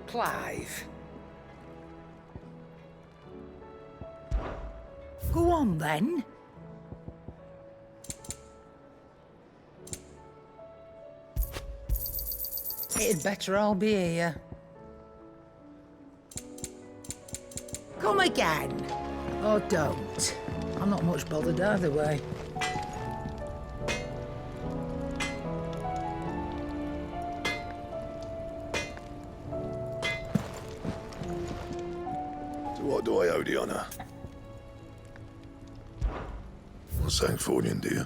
Clive. Go on, then. It'd better all be here. Come again. Or don't. I'm not much bothered either way. What do I owe the honour? What's Sancfordian, dear?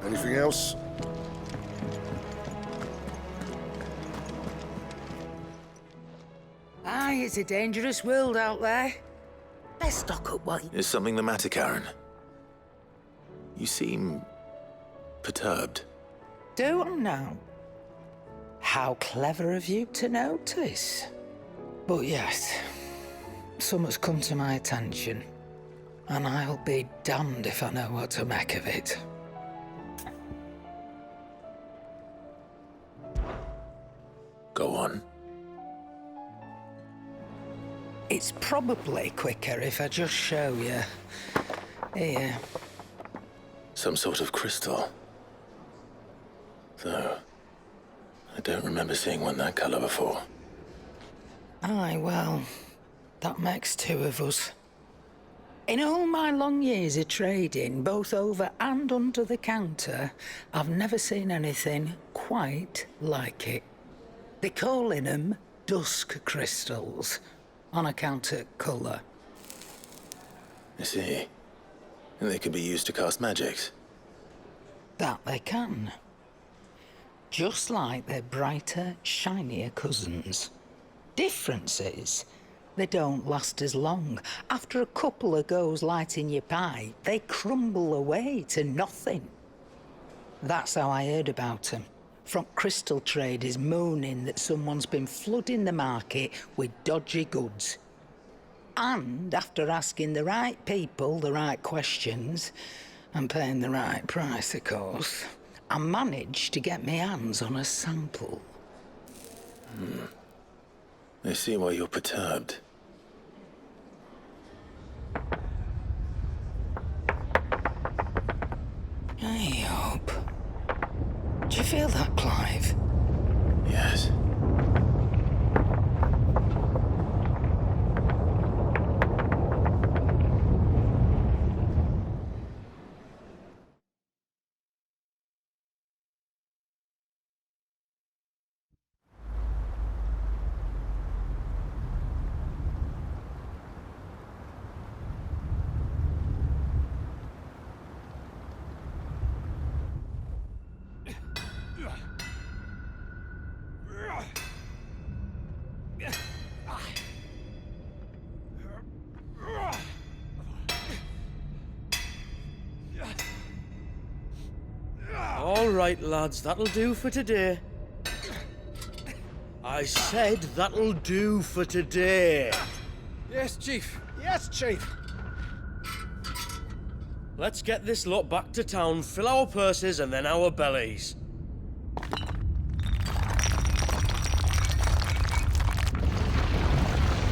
Anything else? Aye, it's a dangerous world out there. Let's stock up, boy. Is something the matter, Karen? You seem perturbed. Do I now? How clever of you to notice. But yes, something's come to my attention, and I'll be damned if I know what to make of it. Go on. It's probably quicker if I just show you. Here. Some sort of crystal. Though, I don't remember seeing one that colour before. Aye, well, that makes two of us. In all my long years of trading, both over and under the counter, I've never seen anything quite like it. They're calling them dusk crystals, on account of colour. I see. And they can be used to cast magics. That they can. Just like their brighter, shinier cousins. Difference is, they don't last as long. After a couple of goes lighting your pipe, they crumble away to nothing. That's how I heard about them. From crystal traders moaning that someone's been flooding the market with dodgy goods. And after asking the right people the right questions, and paying the right price, of course, I managed to get my hands on a sample. I see why you're perturbed. I hope. Do you feel that, Clive? Yes. All right, lads, that'll do for today. I said that'll do for today. Yes, Chief. Yes, Chief. Let's get this lot back to town, fill our purses and then our bellies.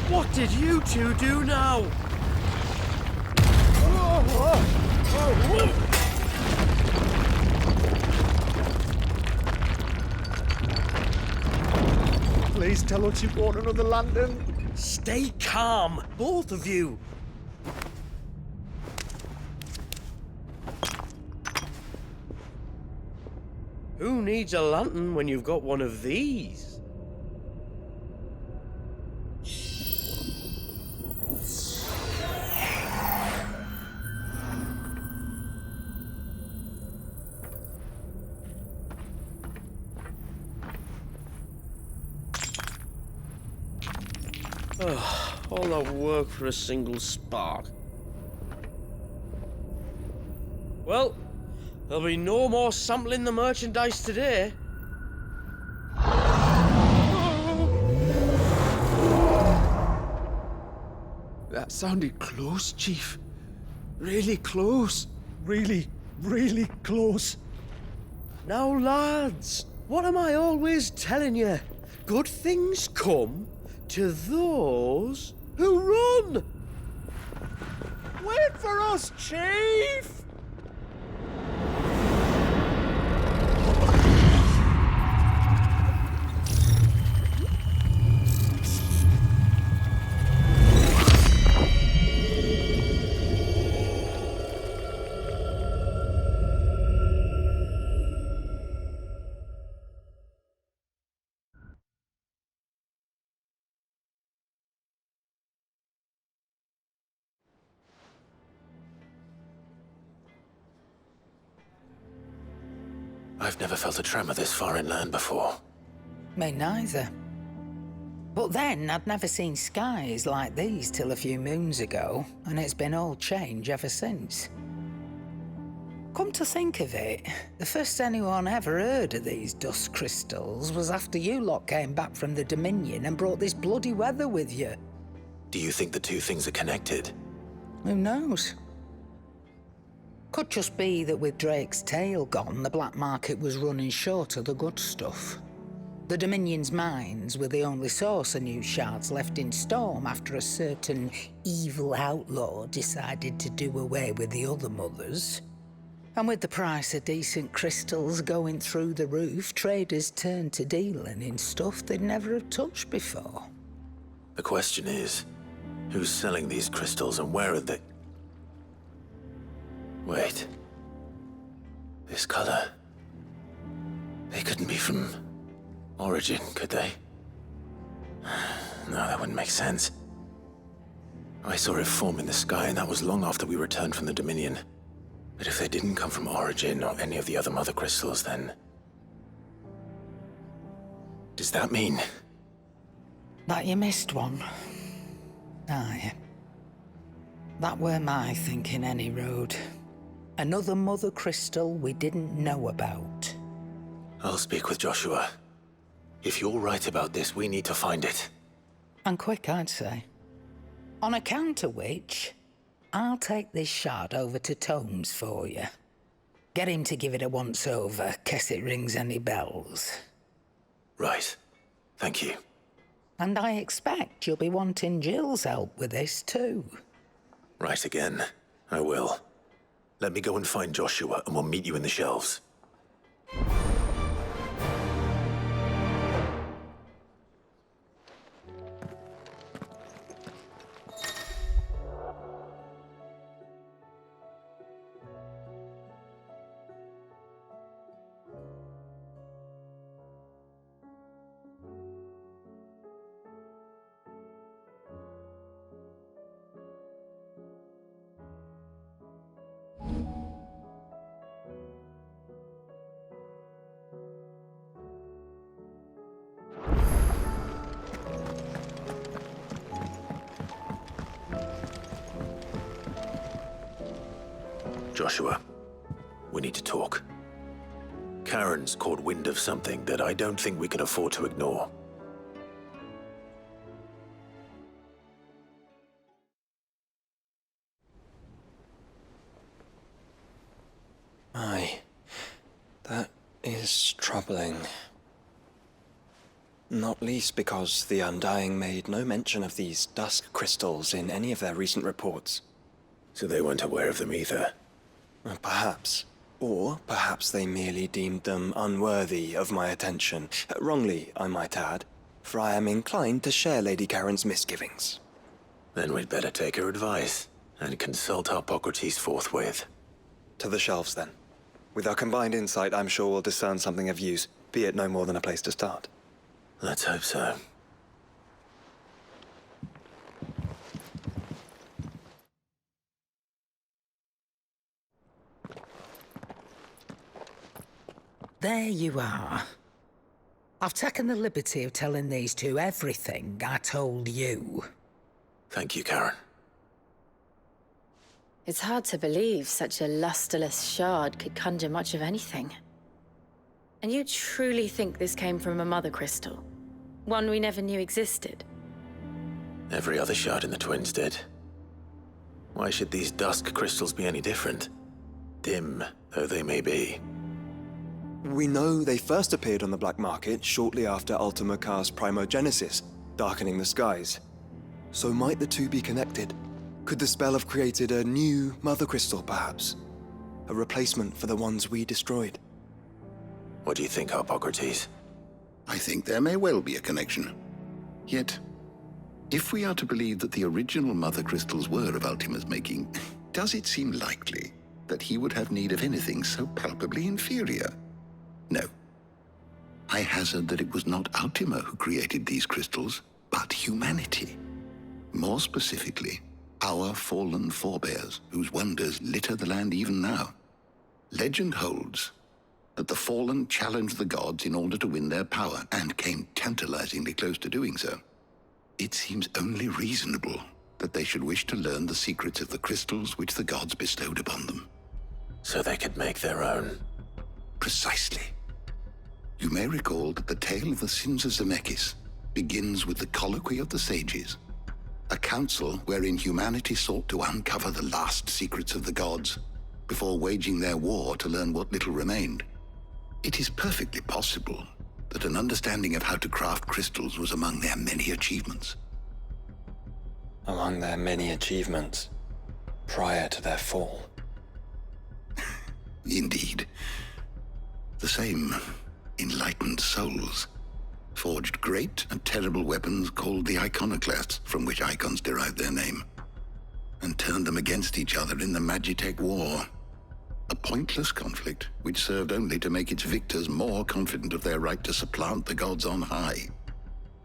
What did you two do now? Please tell us you've got another lantern. Stay calm, both of you. Who needs a lantern when you've got one of these? All that work for a single spark. Well, there'll be no more sampling the merchandise today. That sounded close, Chief. Really close. Really, really close. Now, lads, what am I always telling you? Good things come to those who run. Wait for us, Chief! I've never felt a tremor this far inland before. Me neither. But then I'd never seen skies like these till a few moons ago, and it's been all change ever since. Come to think of it, the first anyone ever heard of these dust crystals was after you lot came back from the Dominion and brought this bloody weather with you. Do you think the two things are connected? Who knows? Could just be that with Drake's tail gone, the black market was running short of the good stuff. The Dominion's mines were the only source of new shards left in Storm after a certain evil outlaw decided to do away with the other mothers. And with the price of decent crystals going through the roof, traders turned to dealing in stuff they'd never have touched before. The question is, who's selling these crystals and where are they? Wait. This color. They couldn't be from Origin, could they? No, that wouldn't make sense. I saw it form in the sky, and that was long after we returned from the Dominion. But if they didn't come from Origin or any of the other mother crystals, then... does that mean... That you missed one? Aye. That were my thinking any road. Another mother crystal we didn't know about. I'll speak with Joshua. If you're right about this, we need to find it. And quick, I'd say. On account of which, I'll take this shard over to Tomes for you. Get him to give it a once-over, case it rings any bells. Right. Thank you. And I expect you'll be wanting Jill's help with this too. Right again. I will. Let me go and find Joshua, and we'll meet you in the shelves. Joshua, we need to talk. Karen's caught wind of something that I don't think we can afford to ignore. Aye, that is troubling. Not least because the Undying made no mention of these dusk crystals in any of their recent reports. So they weren't aware of them either. Perhaps. Or perhaps they merely deemed them unworthy of my attention. Wrongly, I might add, for I am inclined to share Lady Karen's misgivings. Then we'd better take her advice and consult Hippocrates forthwith. To the shelves, then. With our combined insight, I'm sure we'll discern something of use, be it no more than a place to start. Let's hope so. There you are. I've taken the liberty of telling these two everything I told you. Thank you, Karen. It's hard to believe such a lusterless shard could conjure much of anything. And you truly think this came from a mother crystal? One we never knew existed? Every other shard in the Twins did. Why should these dusk crystals be any different? Dim though they may be. We know they first appeared on the black market shortly after Ultima Car's primogenesis, darkening the skies. So might the two be connected? Could the spell have created a new mother crystal, perhaps? A replacement for the ones we destroyed? What do you think, Hippocrates? I think there may well be a connection. Yet, if we are to believe that the original mother crystals were of Ultima's making, does it seem likely that he would have need of anything so palpably inferior? No. I hazard that it was not Ultima who created these crystals, but humanity. More specifically, our fallen forebears, whose wonders litter the land even now. Legend holds that the fallen challenged the gods in order to win their power, and came tantalizingly close to doing so. It seems only reasonable that they should wish to learn the secrets of the crystals which the gods bestowed upon them. So they could make their own. Precisely. You may recall that the tale of the sins of Zemeckis begins with the colloquy of the sages, a council wherein humanity sought to uncover the last secrets of the gods before waging their war to learn what little remained. It is perfectly possible that an understanding of how to craft crystals was among their many achievements. Among their many achievements, prior to their fall. Indeed. The same enlightened souls forged great and terrible weapons called the iconoclasts, from which icons derived their name, and turned them against each other in the Magitech War. A pointless conflict which served only to make its victors more confident of their right to supplant the gods on high.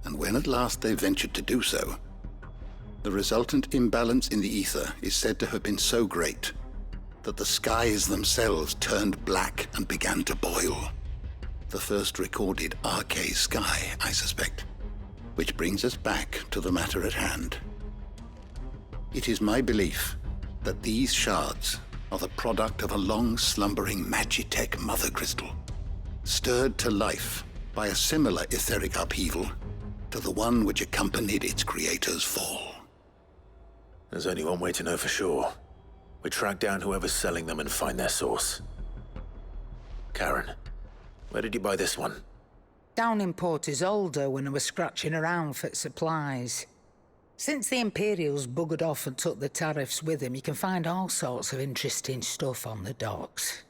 And when at last they ventured to do so, the resultant imbalance in the ether is said to have been so great that the skies themselves turned black and began to boil. The first recorded Arcade sky, I suspect. Which brings us back to the matter at hand. It is my belief that these shards are the product of a long-slumbering Magitech mother crystal, stirred to life by a similar etheric upheaval to the one which accompanied its creator's fall. There's only one way to know for sure. We track down whoever's selling them and find their source. Karen, where did you buy this one? Down in Port Isolde when I was scratching around for supplies. Since the Imperials buggered off and took the tariffs with them, you can find all sorts of interesting stuff on the docks.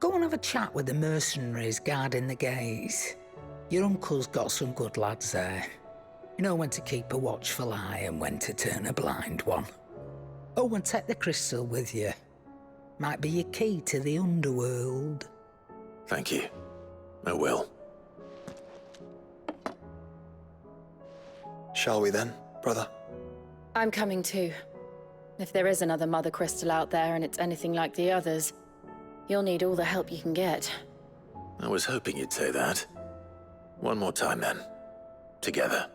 Go and have a chat with the mercenaries guarding the gates. Your uncle's got some good lads there. You know when to keep a watchful eye and when to turn a blind one. Oh, and take the crystal with you. Might be your key to the underworld. Thank you. I will. Shall we then, brother? I'm coming too. If there is another mother crystal out there and it's anything like the others, you'll need all the help you can get. I was hoping you'd say that. One more time then. Together.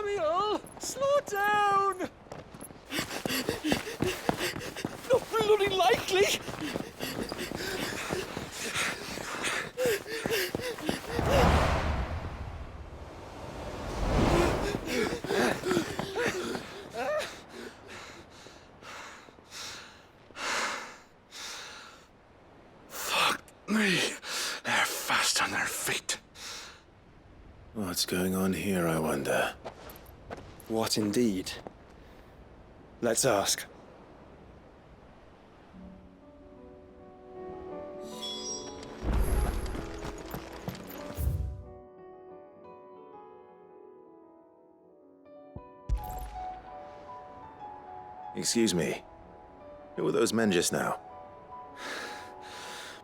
Samuel! Slow down! Not bloody likely! Fuck me. They're fast on their feet. What's going on here, I wonder? What indeed? Let's ask. Excuse me. Who were those men just now?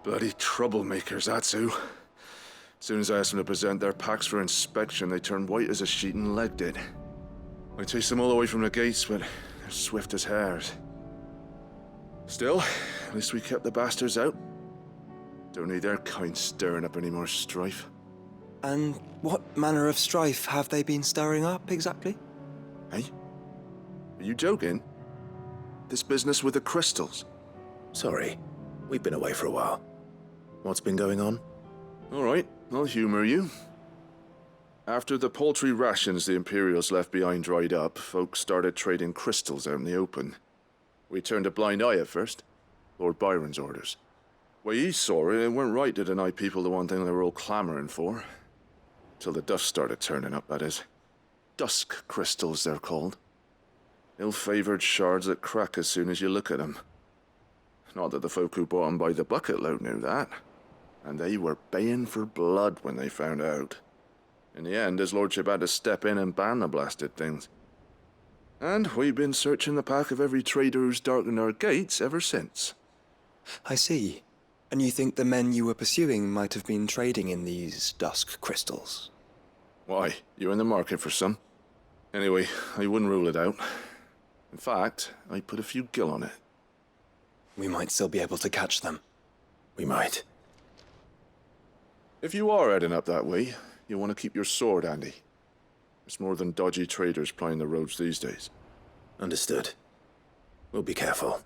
Bloody troublemakers, that's who. As soon as I asked them to present their packs for inspection, they turned white as a sheet and legged it. I chased them all away from the gates, but they're swift as hares. Still, at least we kept the bastards out. Don't need their kind stirring up any more strife. And what manner of strife have they been stirring up exactly? Hey? Are you joking? This business with the crystals? Sorry, we've been away for a while. What's been going on? All right, I'll humor you. After the paltry rations the Imperials left behind dried up, folks started trading crystals out in the open. We turned a blind eye at first. Lord Byron's orders. Way he saw it, it weren't right to deny people the one thing they were all clamoring for. Till the dust started turning up, that is. Dusk crystals, they're called. Ill-favored shards that crack as soon as you look at them. Not that the folk who bought them by the bucket load knew that. And they were baying for blood when they found out. In the end, his lordship had to step in and ban the blasted things. And we've been searching the pack of every trader who's darkened our gates ever since. I see. And you think the men you were pursuing might have been trading in these dusk crystals? Why, you're in the market for some. Anyway, I wouldn't rule it out. In fact, I put a few gil on it. We might still be able to catch them. We might. If you are heading up that way, you'll want to keep your sword handy. There's more than dodgy traders plying the roads these days. Understood. We'll be careful.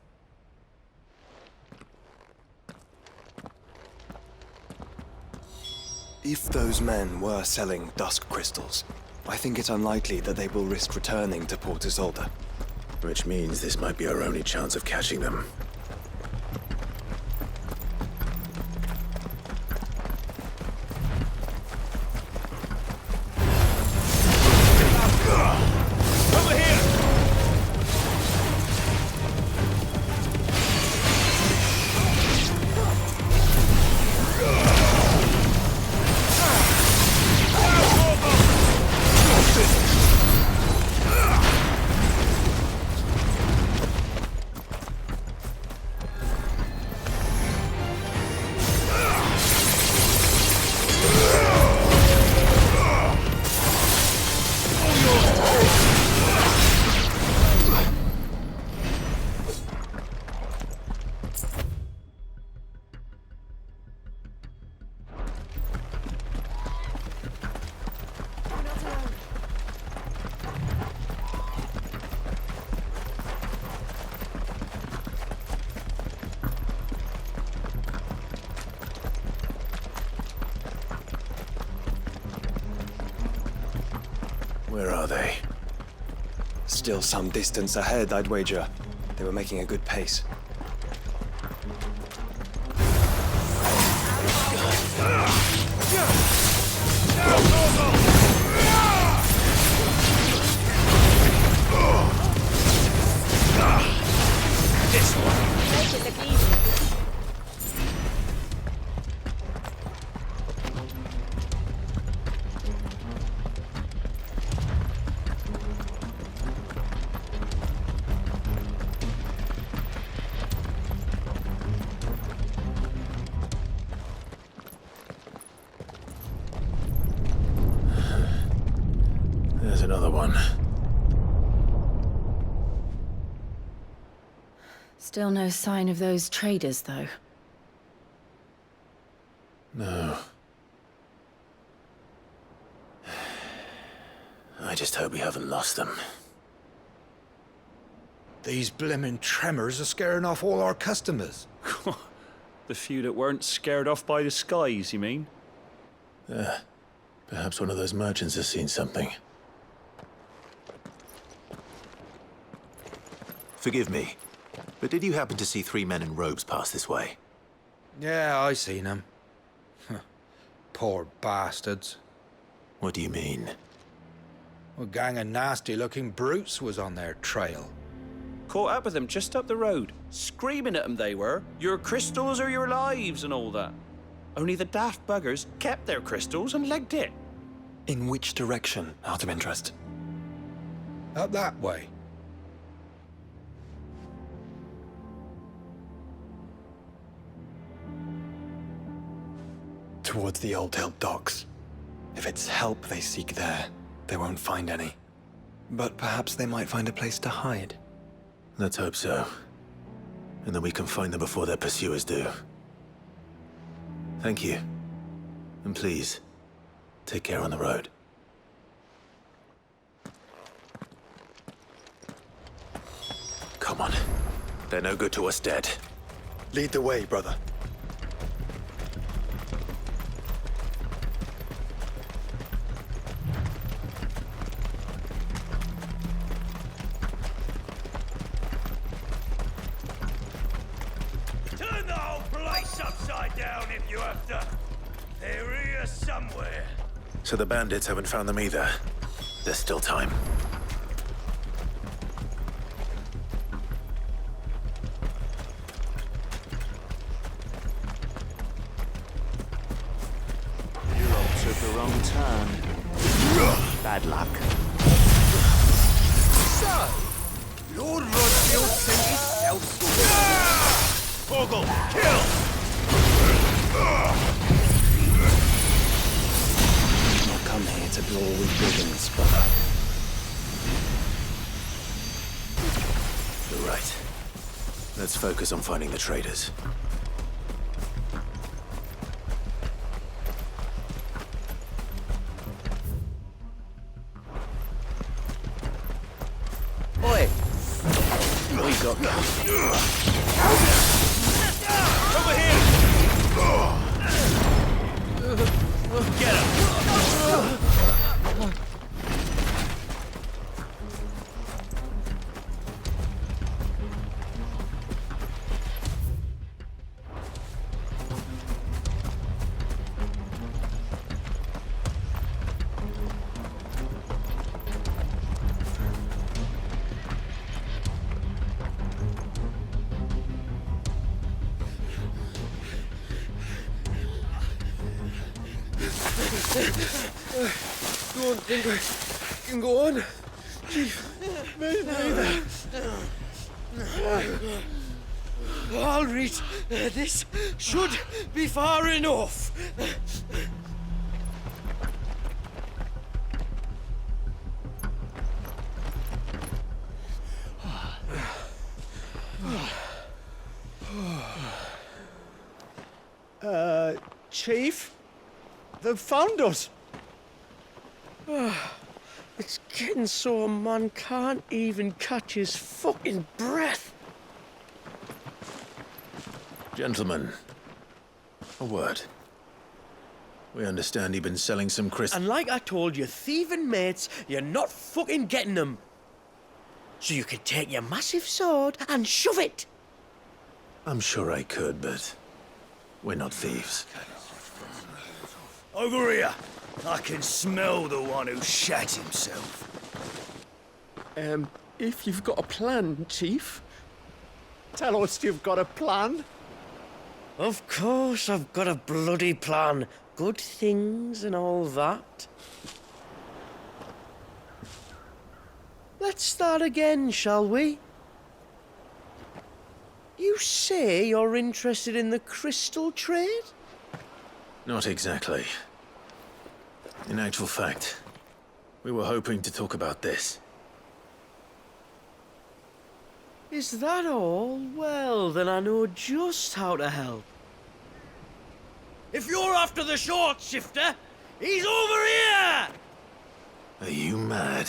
If those men were selling dusk crystals, I think it unlikely that they will risk returning to Port Isolde. Which means this might be our only chance of catching them. Where are they? Still some distance ahead, I'd wager. They were making a good pace. There's another one. Still no sign of those traders, though. No. I just hope we haven't lost them. These blimmin' tremors are scaring off all our customers. The few that weren't scared off by the skies, you mean? Perhaps one of those merchants has seen something. Forgive me, but did you happen to see 3 men in robes pass this way? Yeah, I seen them. Poor bastards. What do you mean? A gang of nasty-looking brutes was on their trail. Caught up with them just up the road, screaming at them they were. Your crystals are your lives and all that. Only the daft buggers kept their crystals and legged it. In which direction, out of interest? Up that way. Towards the Old Hill docks. If it's help they seek there, they won't find any. But perhaps they might find a place to hide. Let's hope so. And then we can find them before their pursuers do. Thank you. And please, take care on the road. Come on. They're no good to us dead. Lead the way, brother. Turn the whole place upside down if you have to. They're here somewhere. So the bandits haven't found them either. There's still time. You all took a wrong turn. Bad luck. So, Lord Rodfield sent his self Ogle, kill! I'll come here to brawl with brigands, brother. You're right. Let's focus on finding the traitors. Oi! We got them. Over here! Get him! Don't think I can go on. Chief, maybe. All right, this should be far enough. Chief? They've found us. It's getting so a man can't even catch his fucking breath. Gentlemen, a word. We understand you've been selling some crystals. And like I told your thieving mates, you're not fucking getting them. So you can take your massive sword and shove it. I'm sure I could, but we're not thieves. Over here. I can smell the one who shat himself. If you've got a plan, Chief, tell us you've got a plan. Of course I've got a bloody plan. Good things and all that. Let's start again, shall we? You say you're interested in the crystal trade? Not exactly. In actual fact, we were hoping to talk about this. Is that all? Well, then I know just how to help. If you're after the short shifter, he's over here! Are you mad?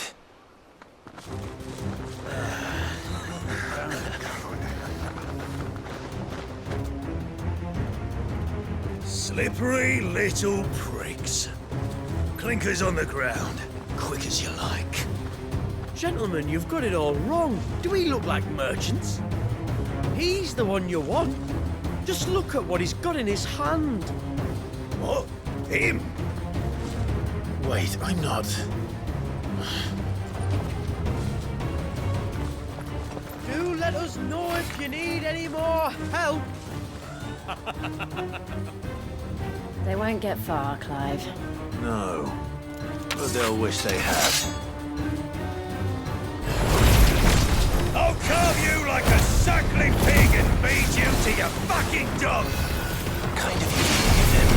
Slippery little pricks. Clinkers on the ground, quick as you like. Gentlemen, you've got it all wrong. Do we look like merchants? He's the one you want. Just look at what he's got in his hand. What? Him? Wait, I'm not. Do let us know if you need any more help. They won't get far, Clive. No. But they'll wish they had. I'll carve you like a suckling pig and feed you to your fucking dog! Kind of you to forgive him.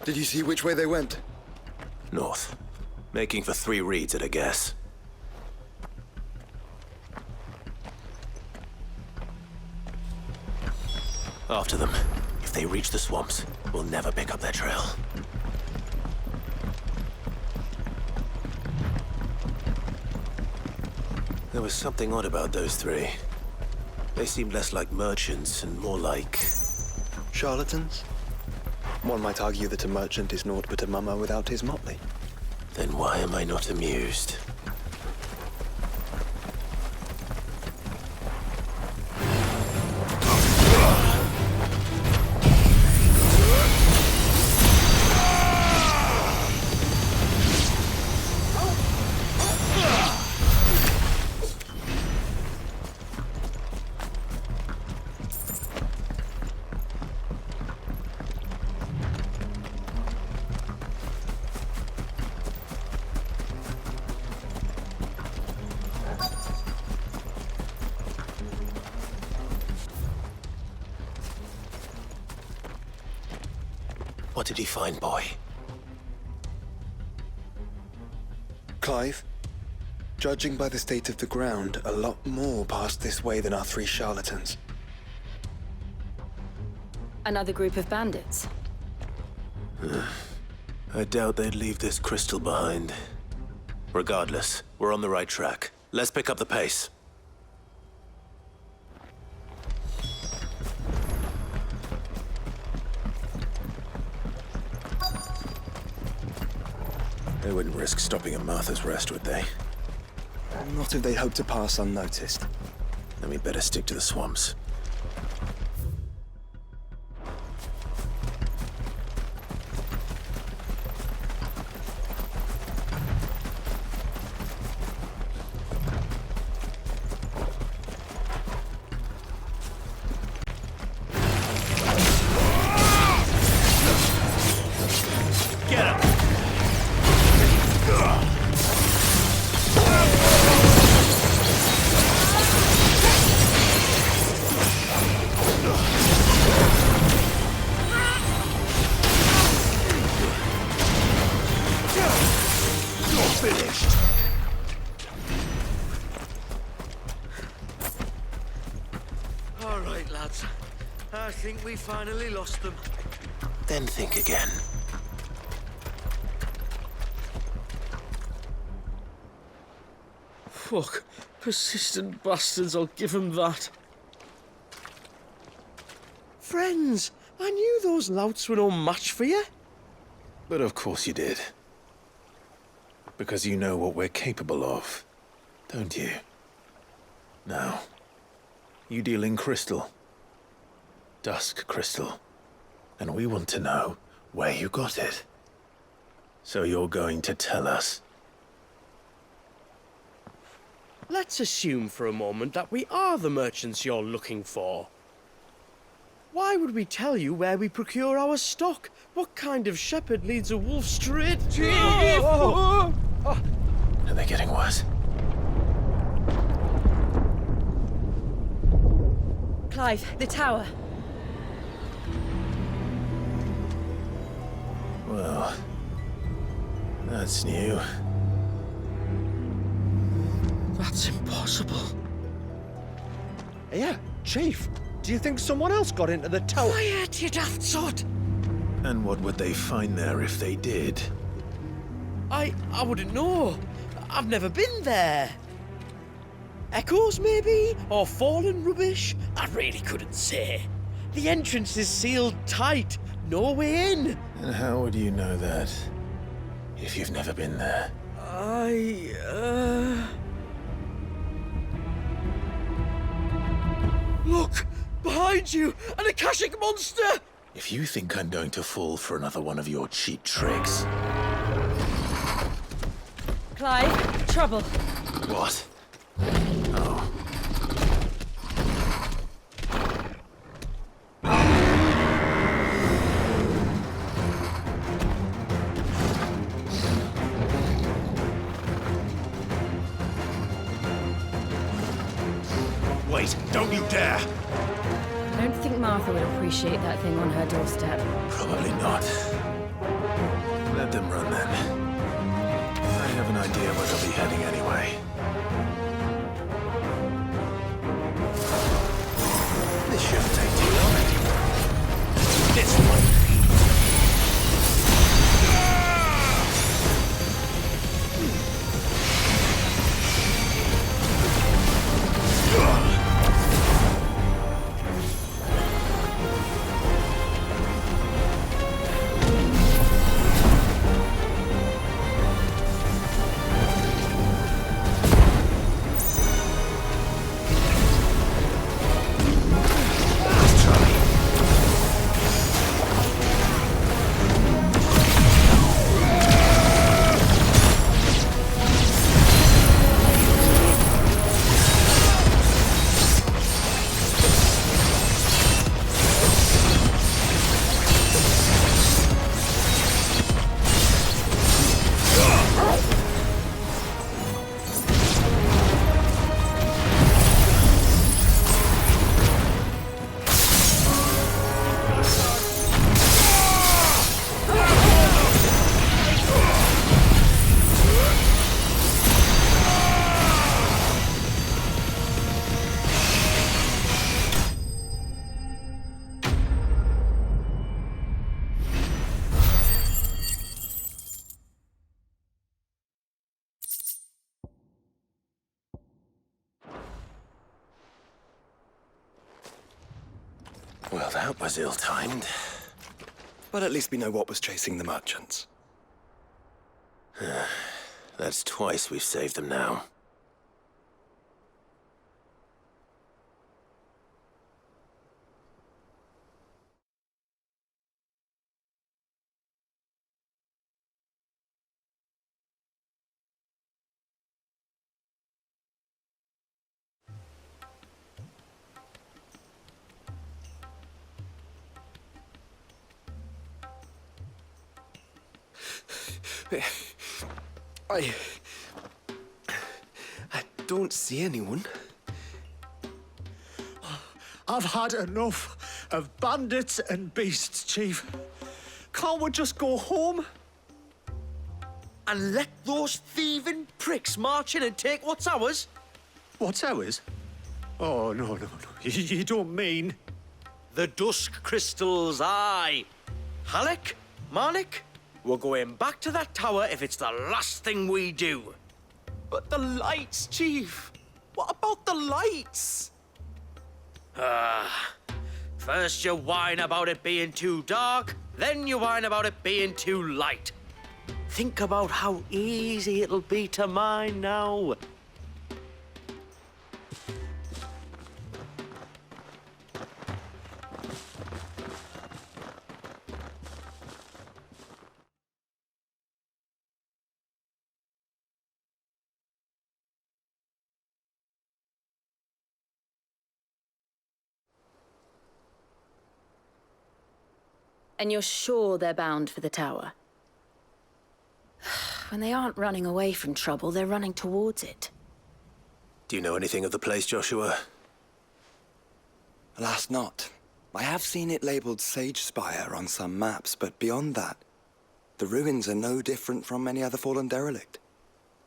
Did you see which way they went? North. Making for 3 reeds at a guess. After them. If they reach the swamps, we'll never pick up their trail. There was something odd about those 3. They seemed less like merchants and more like... Charlatans? One might argue that a merchant is naught but a mummer without his motley. Then why am I not amused? What did he find, boy? Clive? Judging by the state of the ground, a lot more passed this way than our 3 charlatans. Another group of bandits. I doubt they'd leave this crystal behind. Regardless, we're on the right track. Let's pick up the pace. They wouldn't risk stopping at Martha's Rest, would they? Not if they hope to pass unnoticed. Then we'd better stick to the swamps. All right, lads. I think we finally lost them. Then think again. Fuck. Persistent bastards, I'll give 'em that. Friends, I knew those louts were no match for you. But of course you did. Because you know what we're capable of, don't you? Now, you deal in crystal. Dusk crystal. And we want to know where you got it. So you're going to tell us. Let's assume for a moment that we are the merchants you're looking for. Why would we tell you where we procure our stock? What kind of shepherd leads a wolf straight to... Are they getting worse? Clive, the tower. Well, that's new. That's impossible. Yeah, Chief. Do you think someone else got into the tower? Quiet, you daft sod! And what would they find there if they did? I wouldn't know. I've never been there. Echoes, maybe? Or fallen rubbish? I really couldn't say. The entrance is sealed tight. No way in. And how would you know that if you've never been there? Look! Behind you! An Akashic monster! If you think I'm going to fall for another one of your cheap tricks... Clive, trouble. What? Oh. Wait, don't you dare! I don't think Martha would appreciate that thing on her doorstep. Probably not. Let them run then. I have an idea where they'll be heading anyway. This shouldn't take too long. This one! Well, that was ill-timed. But at least we know what was chasing the merchants. That's twice we've saved them now. I don't see anyone. I've had enough of bandits and beasts, Chief. Can't we just go home? And let those thieving pricks march in and take what's ours? What's ours? Oh, no. You don't mean... The dusk crystals, aye. Halleck, Marnik, we're going back to that tower if it's the last thing we do. But the lights, Chief! What about the lights? First you whine about it being too dark, then you whine about it being too light. Think about how easy it'll be to mine now. And you're sure they're bound for the tower? When they aren't running away from trouble, they're running towards it. Do you know anything of the place, Joshua? Alas, not. I have seen it labeled Sage Spire on some maps, but beyond that, the ruins are no different from any other fallen derelict.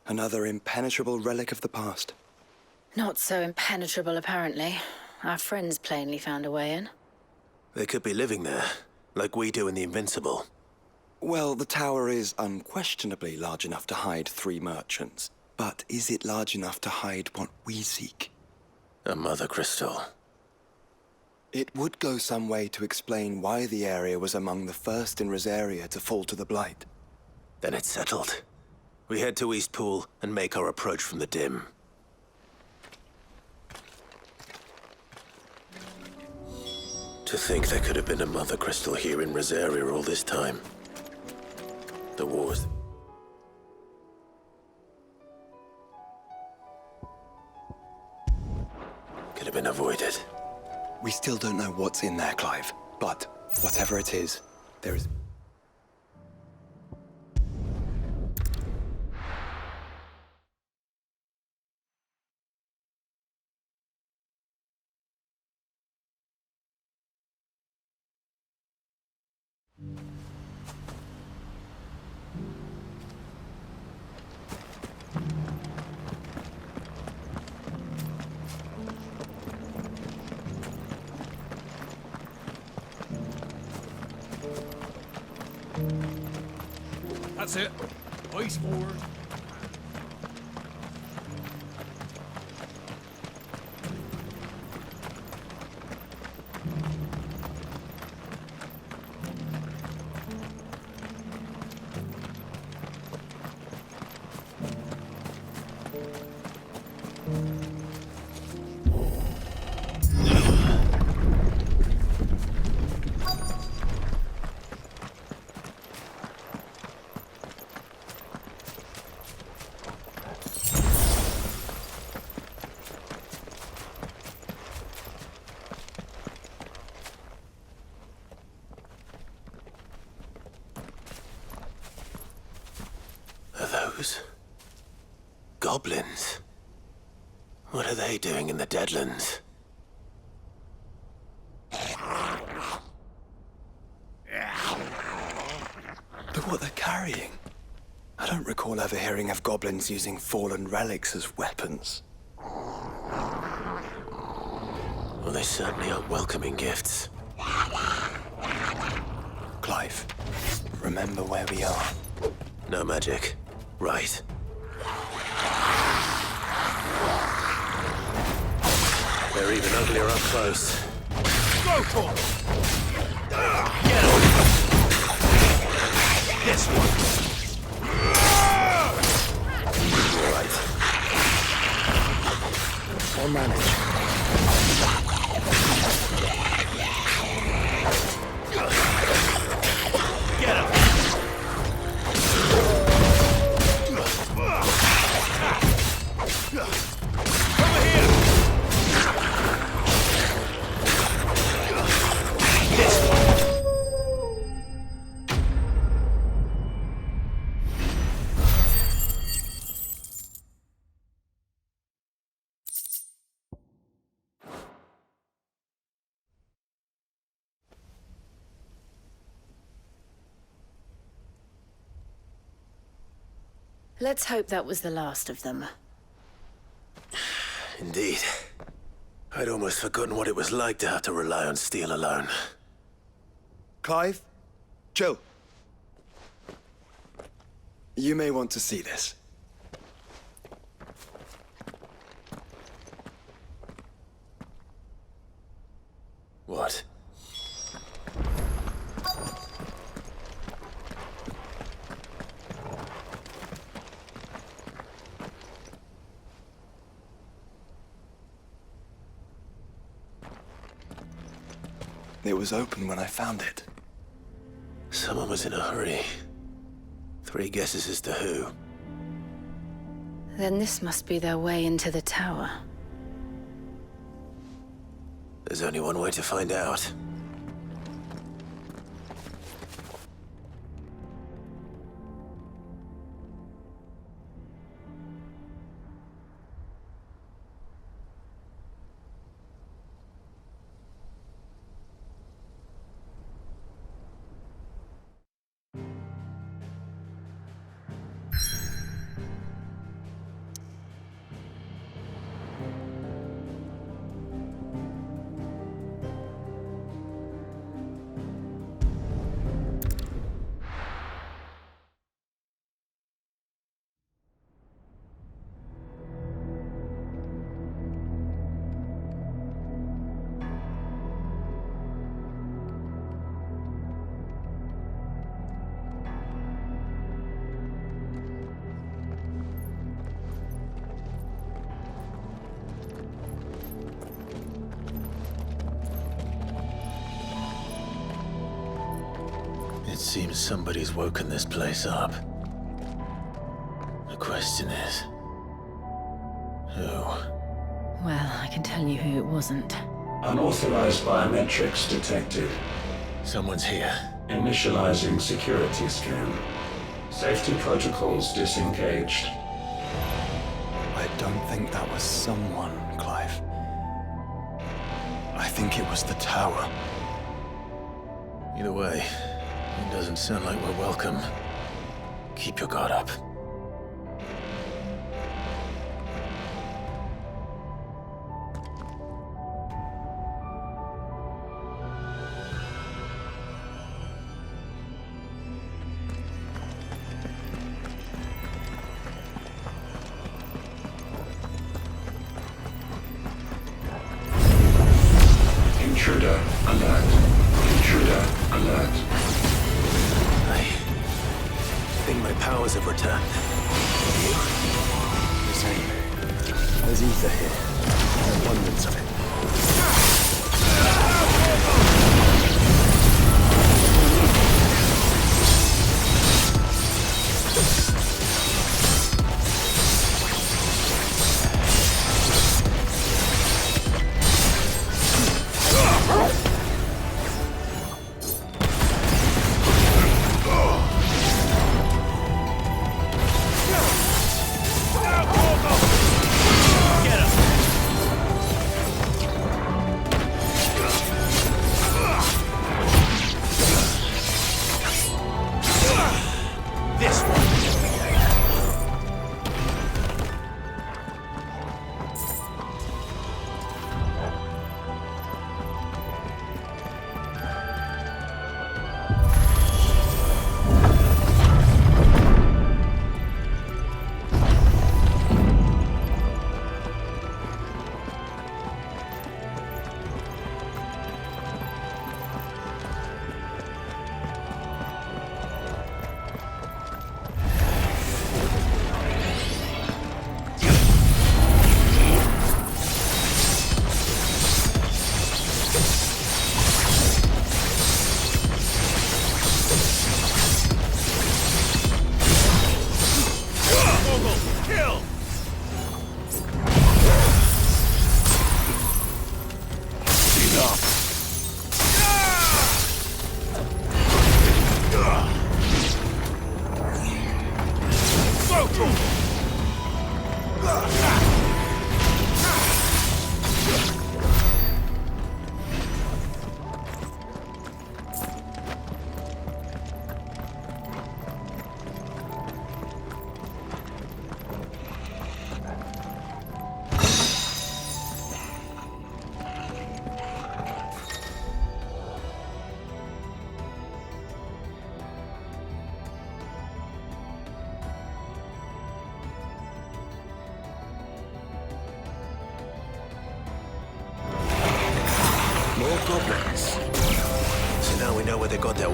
Another impenetrable relic of the past. Not so impenetrable, apparently. Our friends plainly found a way in. They could be living there, like we do in the Invincible. Well, the tower is unquestionably large enough to hide 3 merchants. But is it large enough to hide what we seek? A mother crystal. It would go some way to explain why the area was among the first in Rosaria to fall to the Blight. Then it's settled. We head to Eastpool and make our approach from the dim. To think there could have been a mother crystal here in Rosaria all this time. The wars... could have been avoided. We still don't know what's in there, Clive. But whatever it is, there is... That's it. Eyes forward. Goblins? What are they doing in the Deadlands? Look what they're carrying. I don't recall ever hearing of goblins using fallen relics as weapons. Well, they certainly aren't welcoming gifts. Clive, remember where we are. No magic. Right. They're even uglier up close. Go for it! Get him! This one! You're right. I'll manage. Get him! Over here! This one! Let's hope that was the last of them. Indeed. I'd almost forgotten what it was like to have to rely on steel alone. Clive, Joe. You may want to see this. What? It was open when I found it. Someone was in a hurry. 3 guesses as to who. Then this must be their way into the tower. There's only one way to find out. It seems somebody's woken this place up. The question is... who? Well, I can tell you who it wasn't. Unauthorized biometrics detected. Someone's here. Initializing security scan. Safety protocols disengaged. I don't think that was someone, Clive. I think it was the tower. Either way, it doesn't sound like we're welcome. Keep your guard up. Intruder alert. Intruder alert. I think my powers have returned. The same. There's ether here. An abundance of it.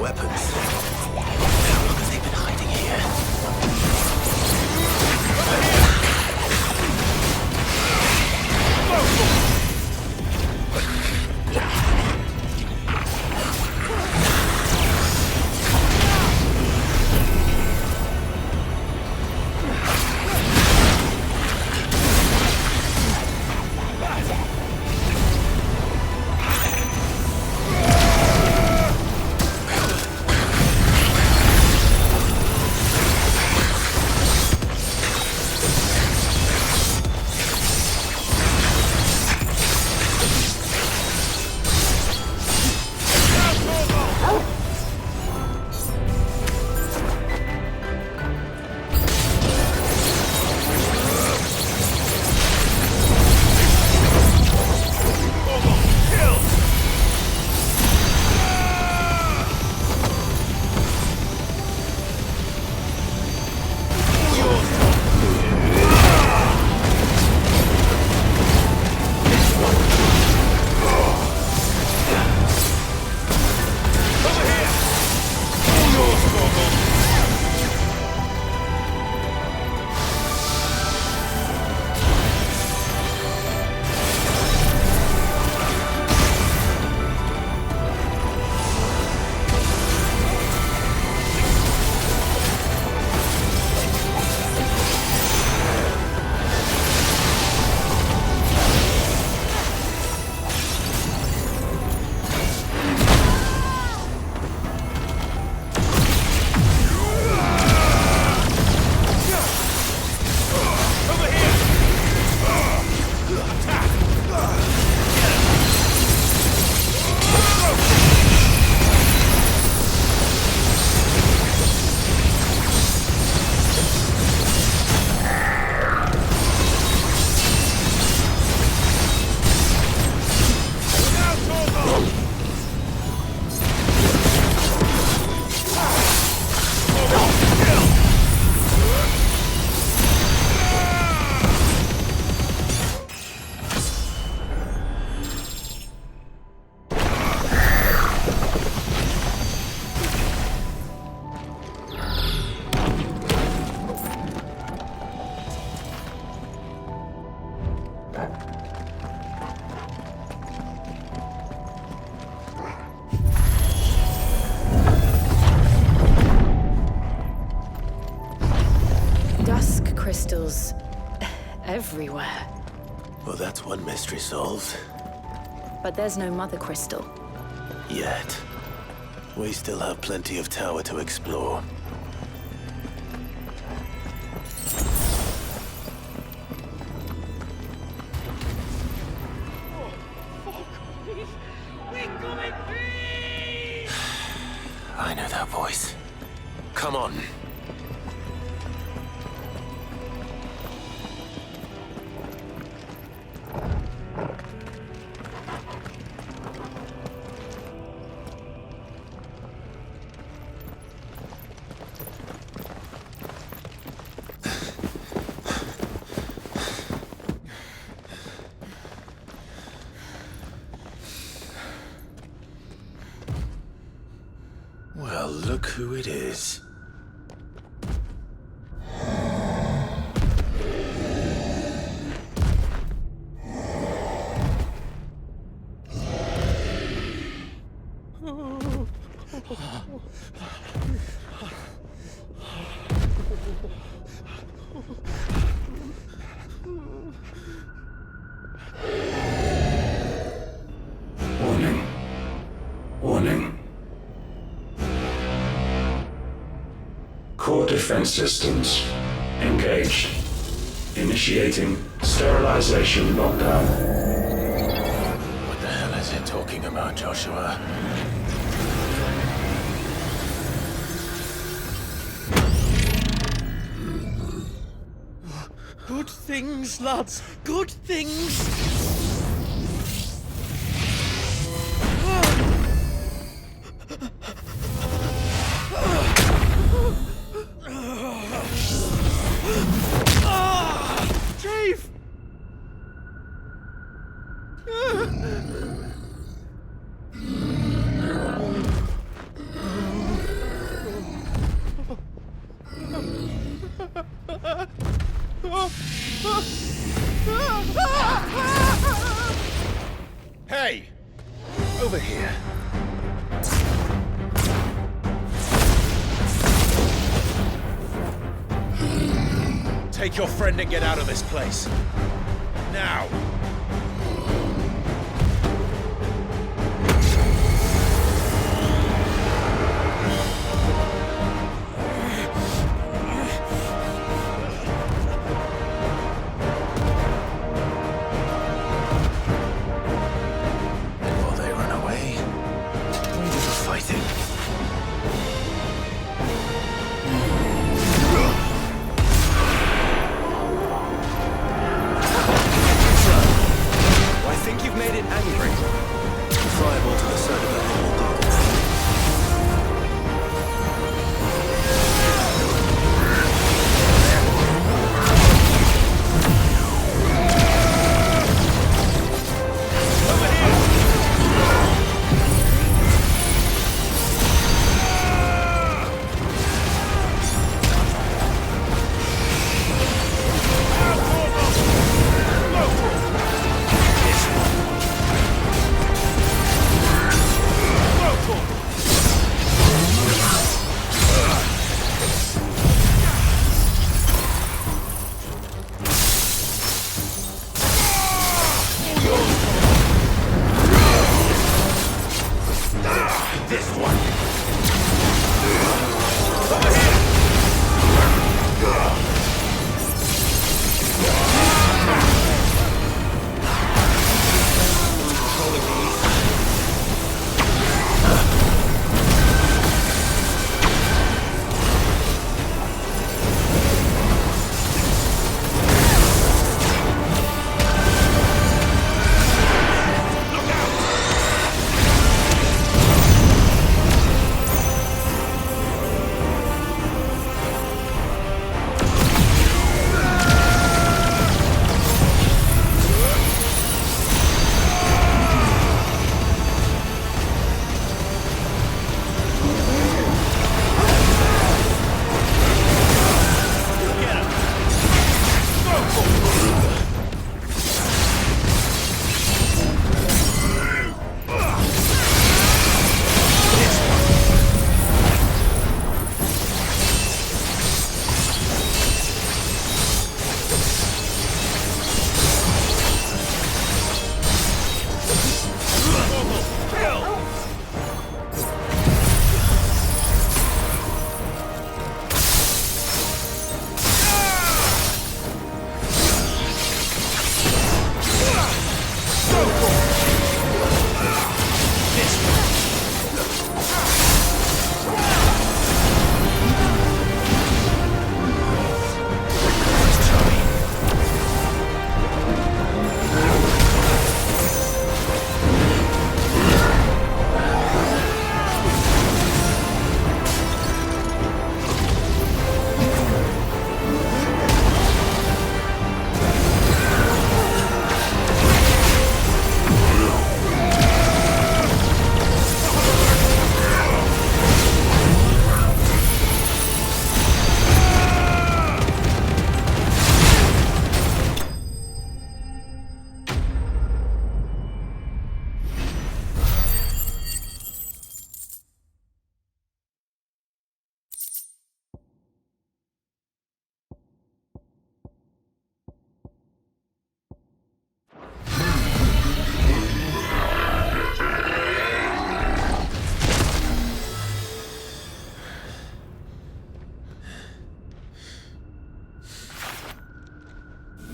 weapons. How long have they been hiding here? Crystals everywhere. Well, that's one mystery solved. But there's no mother crystal. Yet. We still have plenty of tower to explore. I know that voice. Come on. Well, look who it is. Warning. Warning. Core defense systems engaged. Initiating sterilization lockdown. What the hell is it talking about, Joshua? Good things, lads. Good things. Chief! Hey! Over here. Take your friend and get out of this place. Now! Will they run away? We do the fighting. I think you've made it angry. Fireball to the side of the head will do this.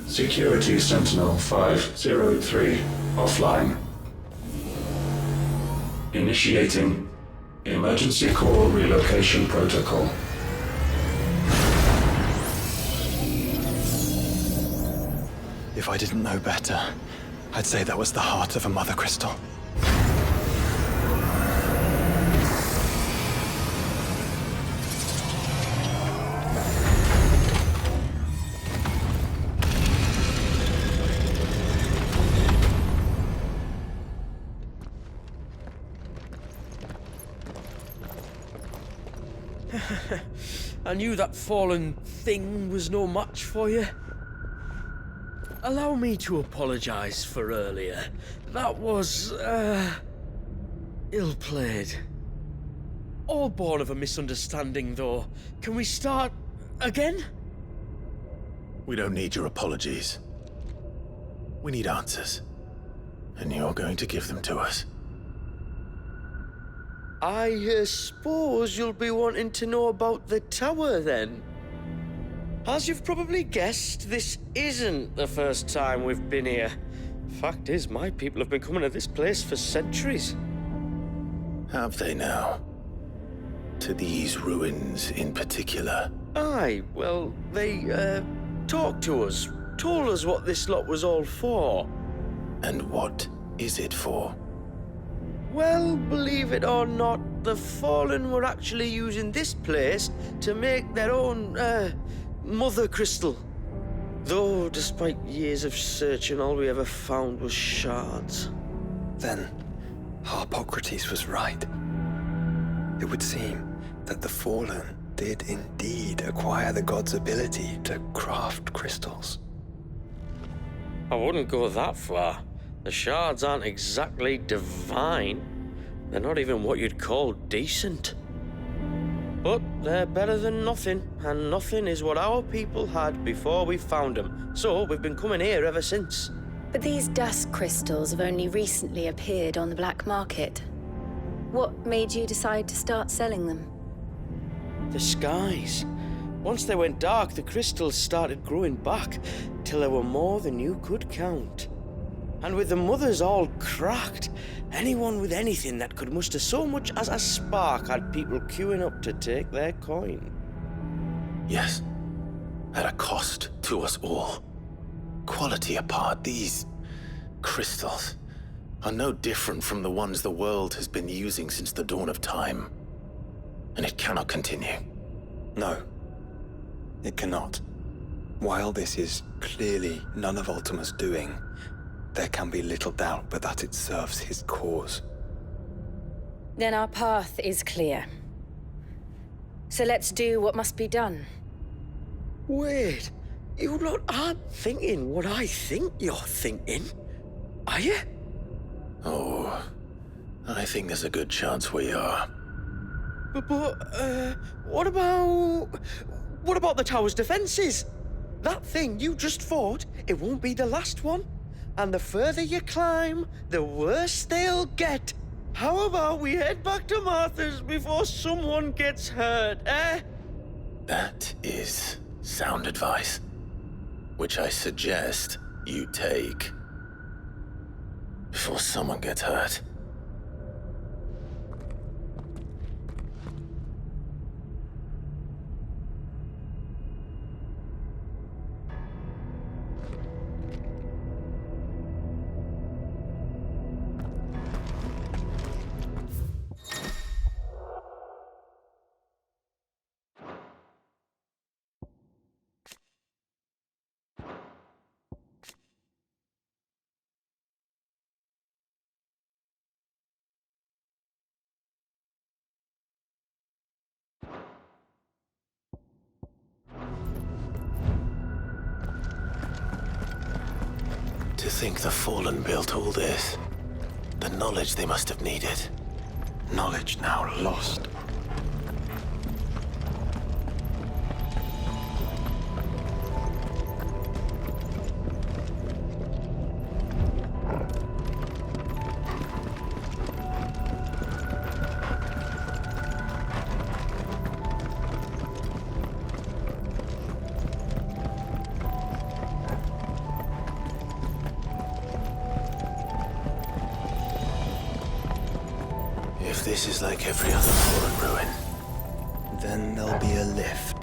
Security Sentinel 503 offline. Initiating Emergency Core Relocation Protocol. If I didn't know better, I'd say that was the heart of a mother crystal. I knew that fallen thing was no match for you. allow me to apologize for earlier. That was, ill-played. All born of a misunderstanding, though. Can we start again? We don't need your apologies. We need answers. And you're going to give them to us. I suppose you'll be wanting to know about the tower, then. As you've probably guessed, this isn't the first time we've been here. Fact is, my people have been coming to this place for centuries. Have they now? To these ruins in particular? Aye, well, they, talked to us, told us what this lot was all for. And what is it for? Well, believe it or not, the Fallen were actually using this place to make their own, mother crystal. Though, despite years of searching, all we ever found was shards. Then, Harpocrates was right. It would seem that the Fallen did indeed acquire the god's ability to craft crystals. I wouldn't go that far. The shards aren't exactly divine. They're not even what you'd call decent. But they're better than nothing, and nothing is what our people had before we found them. So we've been coming here ever since. But these dust crystals have only recently appeared on the black market. What made you decide to start selling them? The skies. Once they went dark, the crystals started growing back, till there were more than you could count. And with the mothers all cracked, anyone with anything that could muster so much as a spark had people queuing up to take their coin. Yes, at a cost to us all. Quality apart, these crystals are no different from the ones the world has been using since the dawn of time. And it cannot continue. No, it cannot. While this is clearly none of Ultima's doing, there can be little doubt but that it serves his cause. Then our path is clear. So let's do what must be done. Wait, you lot aren't thinking what I think you're thinking, are you? Oh, I think there's a good chance we are. But, what about the tower's defenses? That thing you just fought, it won't be the last one. And the further you climb, the worse they'll get. How about we head back to Martha's before someone gets hurt, eh? That is sound advice, which I suggest you take before someone gets hurt. To think the Fallen built all this. The knowledge they must have needed. Knowledge now lost. If this is like every other Fallen ruin, Then there'll be a lift.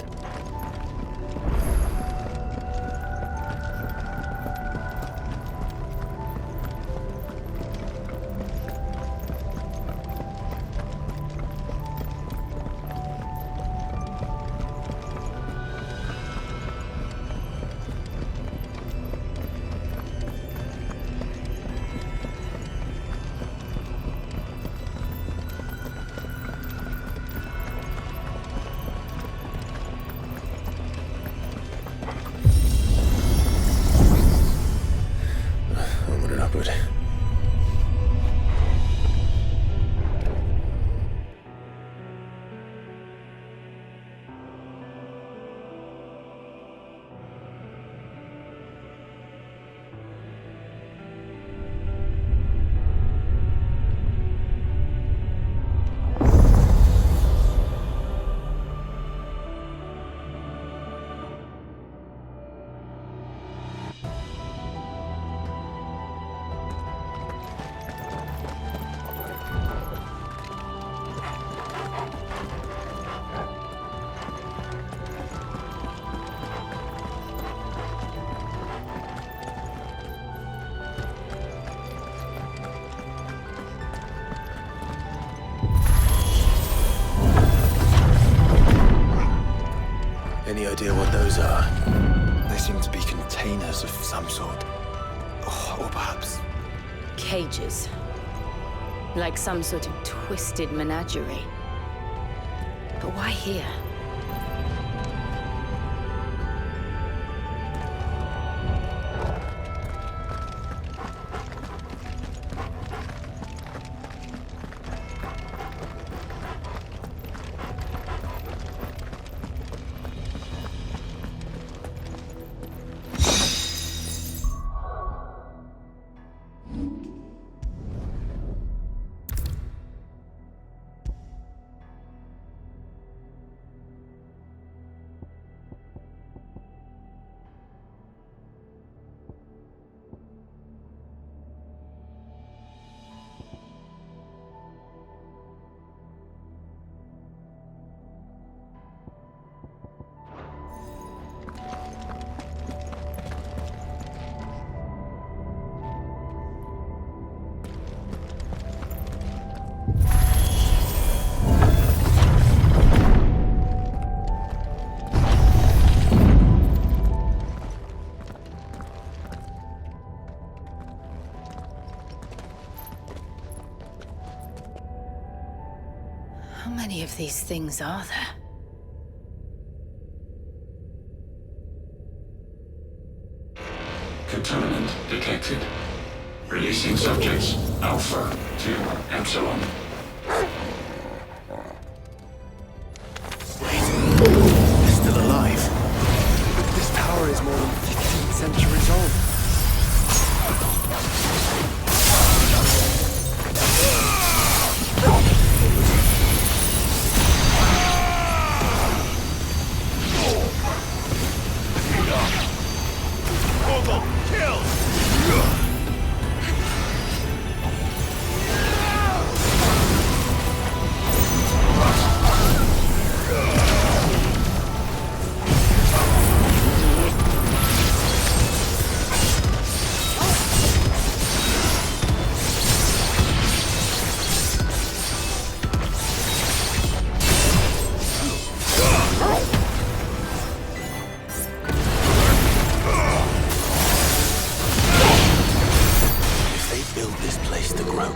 Any idea what those are? They seem to be containers of some sort. Or perhaps... Cages. Like some sort of twisted menagerie. But why here? How many of these things are there? Contaminant detected. Releasing subjects Alpha to Epsilon. They're still alive. This tower is more than 15 centuries old.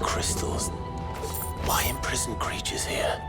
Crystals. Why imprison creatures here?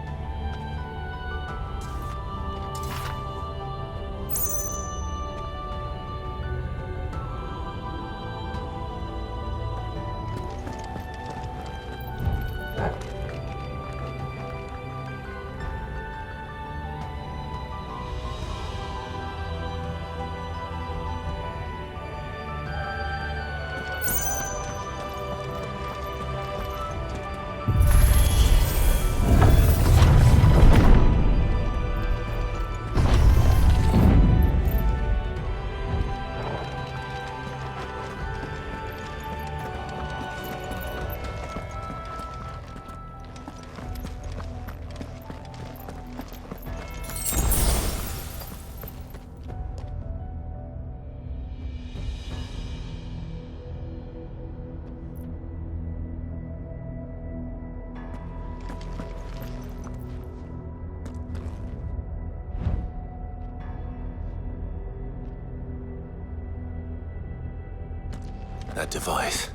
That device.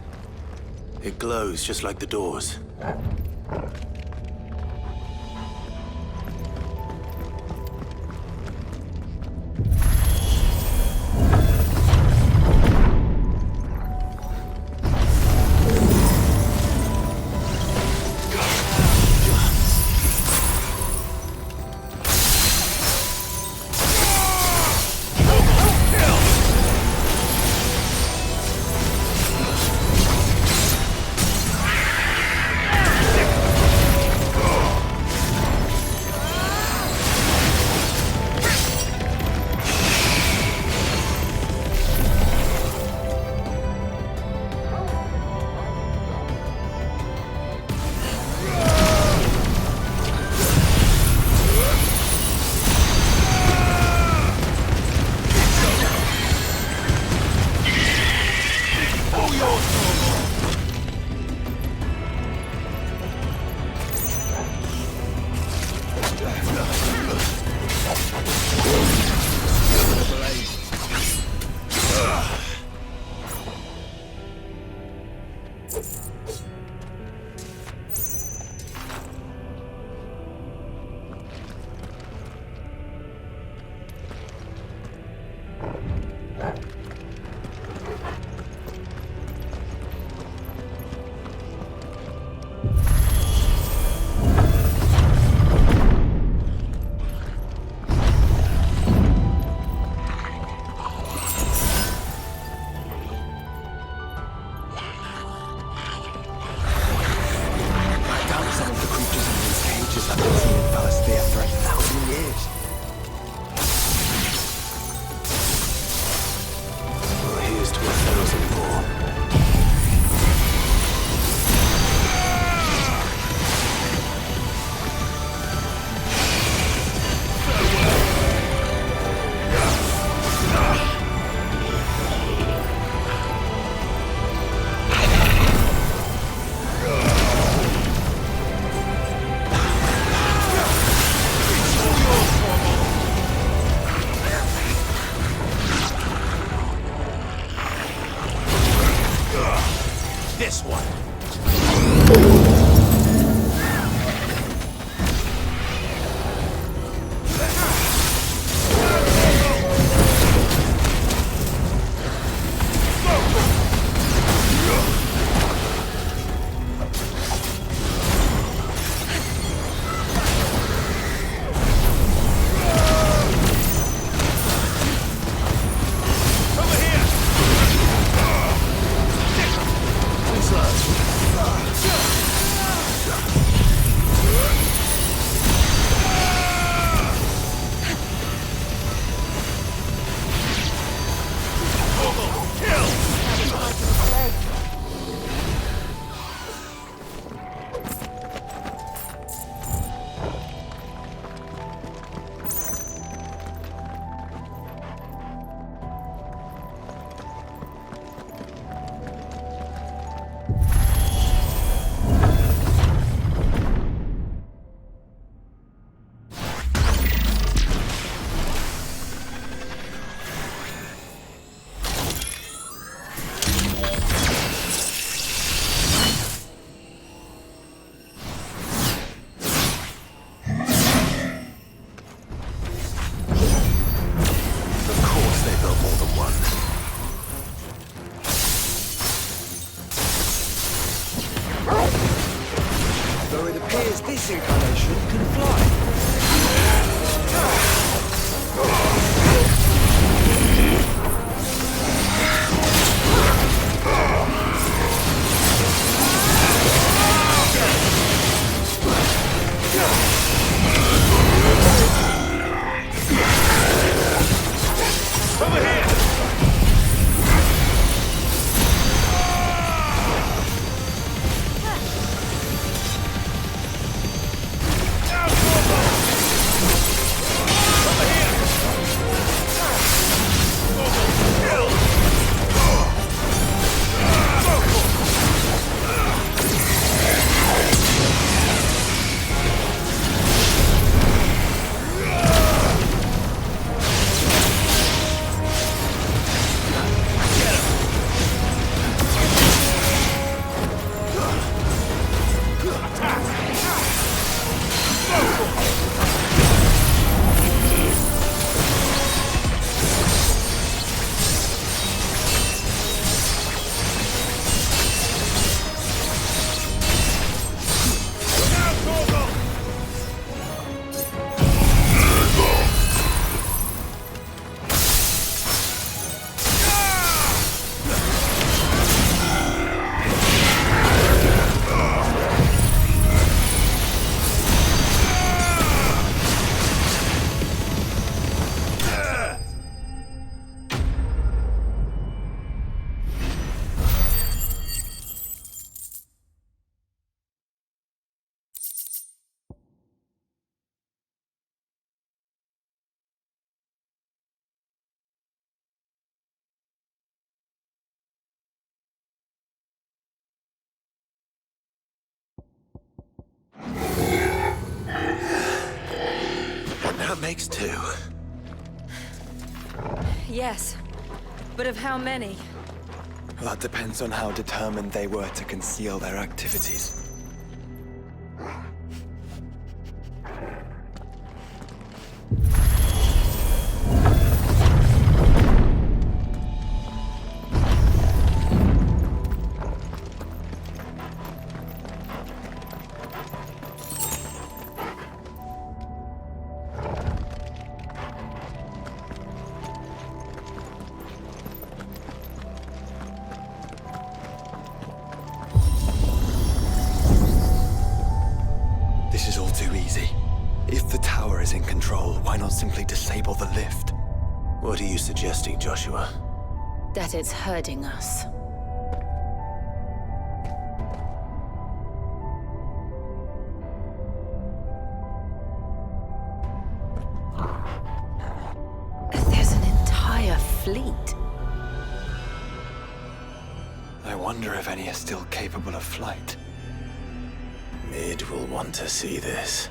It glows just like the doors. That makes 2. Yes, but of how many? That depends on how determined they were to conceal their activities. This is all too easy. If the tower is in control, why not simply disable the lift? What are you suggesting, Joshua? That it's hurting us. There's an entire fleet. I wonder if any are still capable of flight. Mid will want to see this.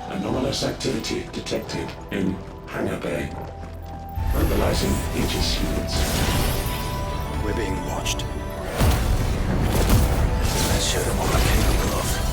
Anomalous activity detected in Hangar Bay. Mobilizing Aegis units. We're being watched. Let's show them what we're capable of.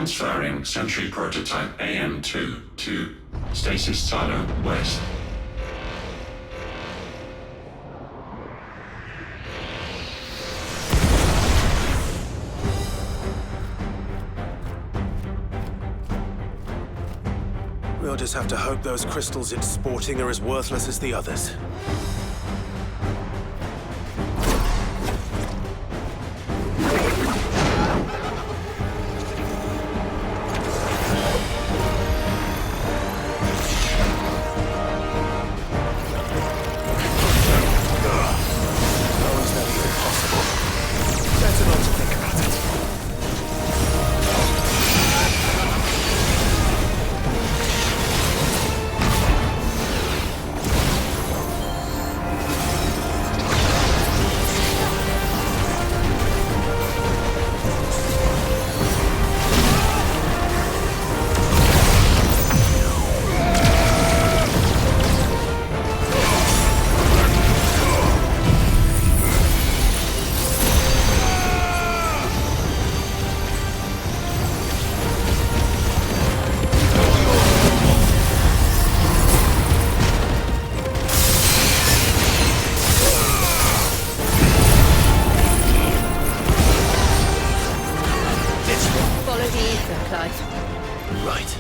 Transferring Sentry Prototype AM2 to Stasis Silo West. We'll just have to hope those crystals it's sporting are as worthless as the others. Right.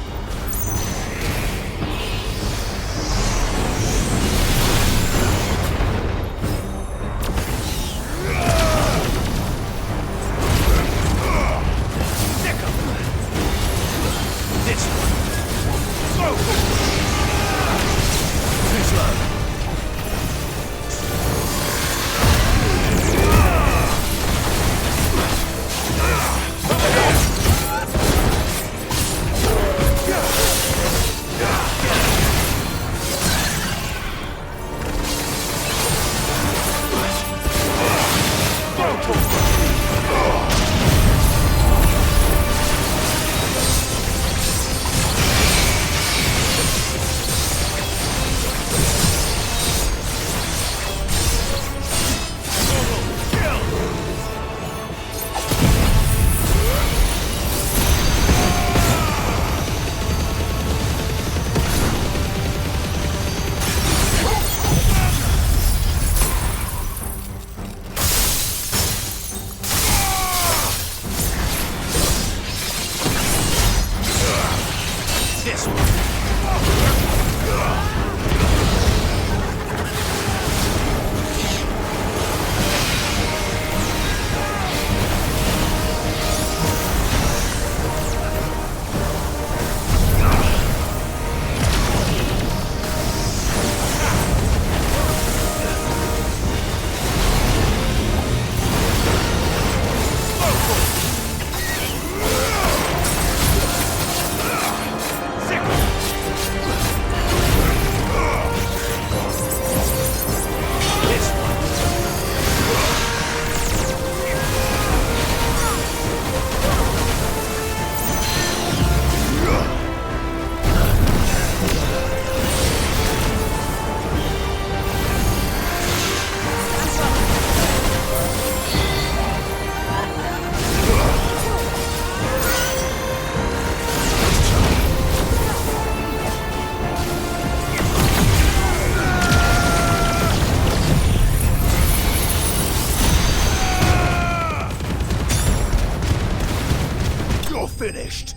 Finished.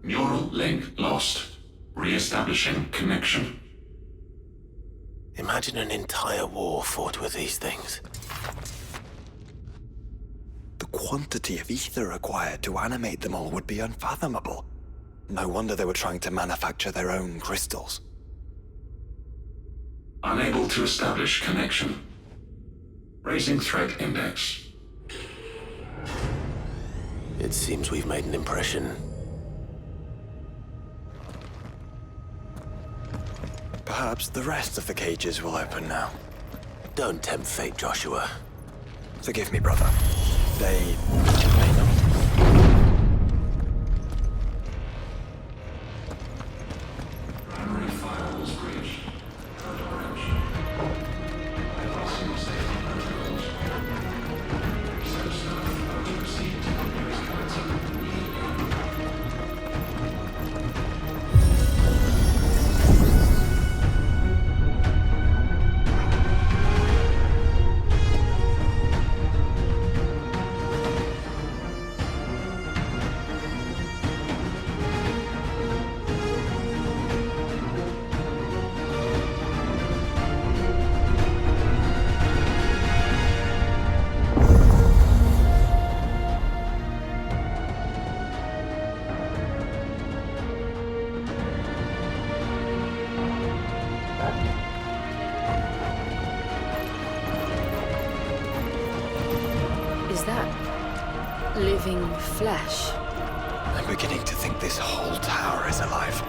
Neural link lost. Re-establishing connection. Imagine an entire war fought with these things. The quantity of ether required to animate them all would be unfathomable. No wonder they were trying to manufacture their own crystals. Unable to establish connection. Raising threat index. It seems we've made an impression. Perhaps the rest of the cages will open now. Don't tempt fate, Joshua. Forgive me, brother. They may not. Primary file was breached. Code orange. Bypassing safety protocols. Research staff are to proceed to nearest cancer immediately. Is that living flesh? I'm beginning to think this whole tower is alive.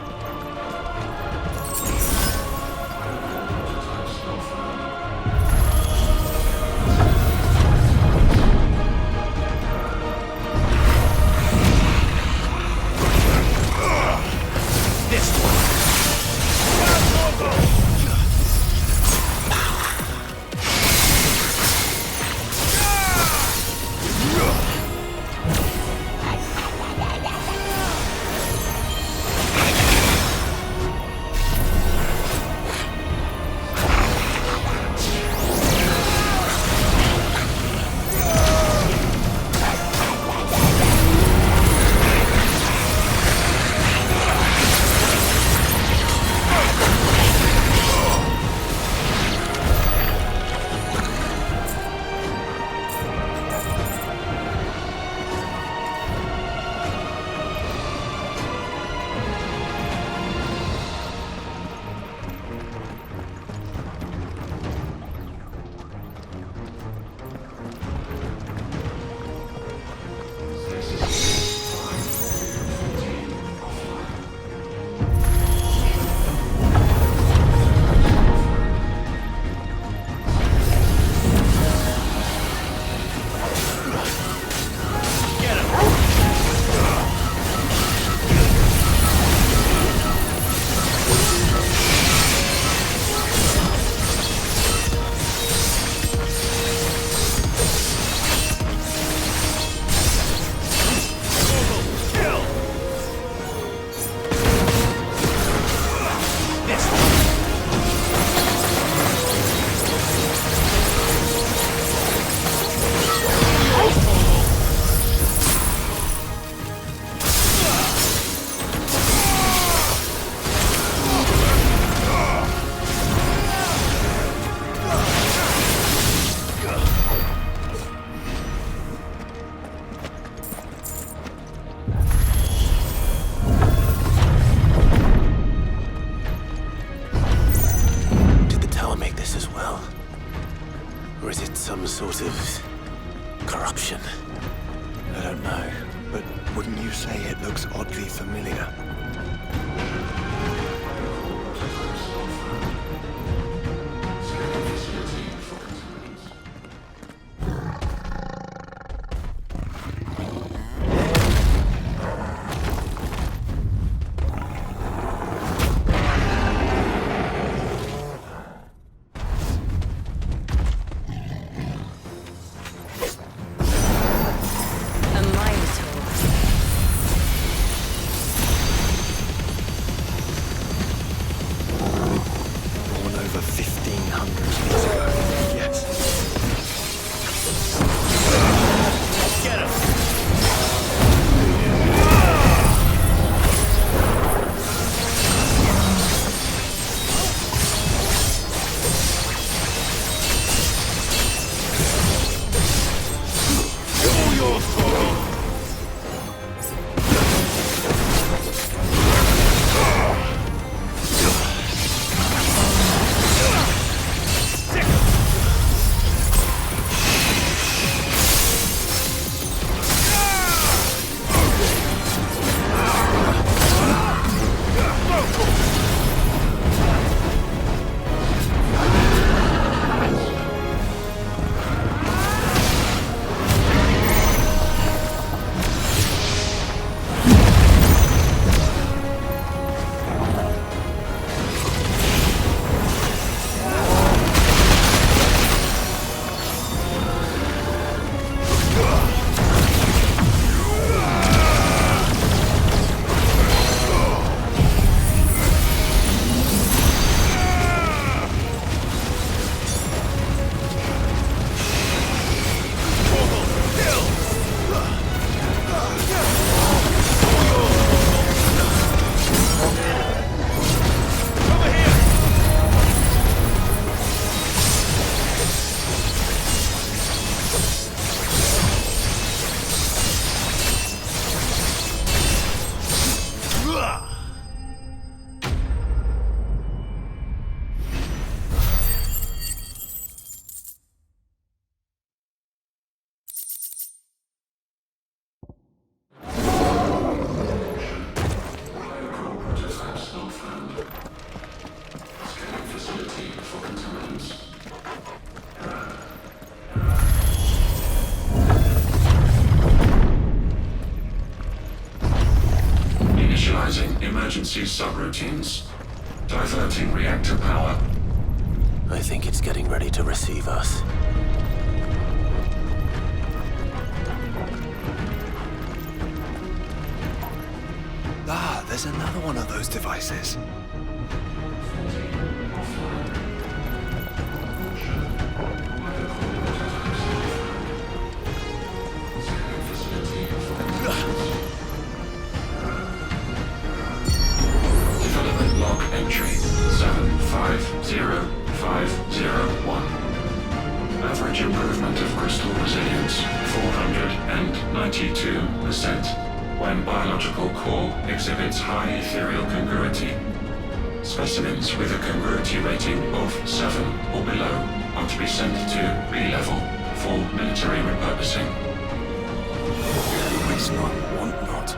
some sort of corruption? I don't know, but wouldn't you say it looks oddly familiar? emergency subroutines. Diverting reactor power. I think it's getting ready to receive us. Ah, there's another one of those devices. Development log entry 750501. Average improvement of crystal resilience 492% when biological core exhibits high ethereal congruity. Specimens with a congruity rating of 7 or below are to be sent to B level for military repurposing. Waste not, want not.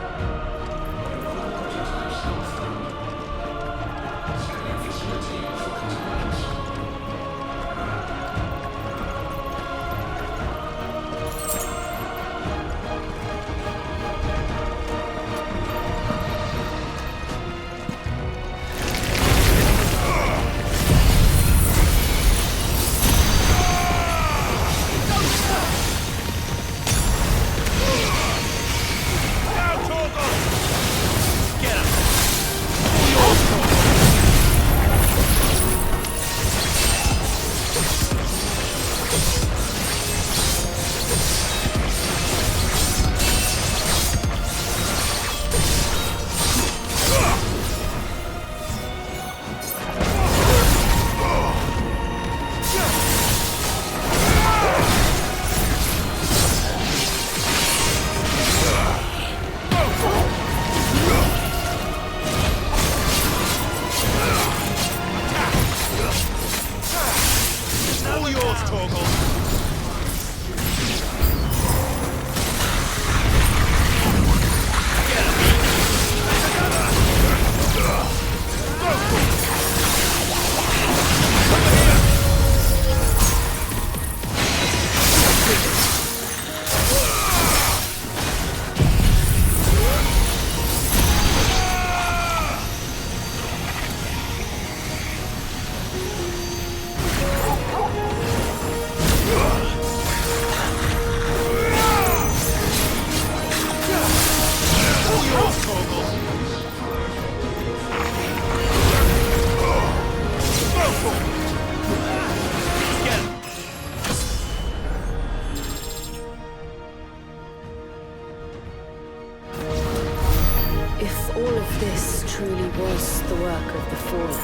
If all of this truly was the work of the Fallen,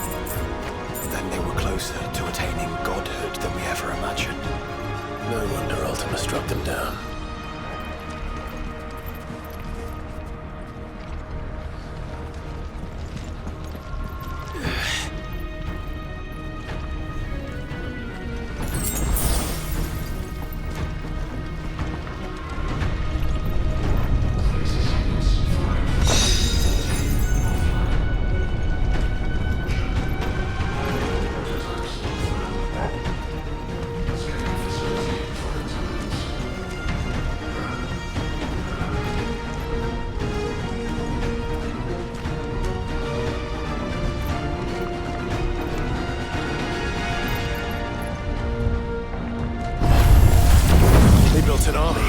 Then they were closer to attaining godhood than we ever imagined. No wonder Ultima struck them down. They built an army.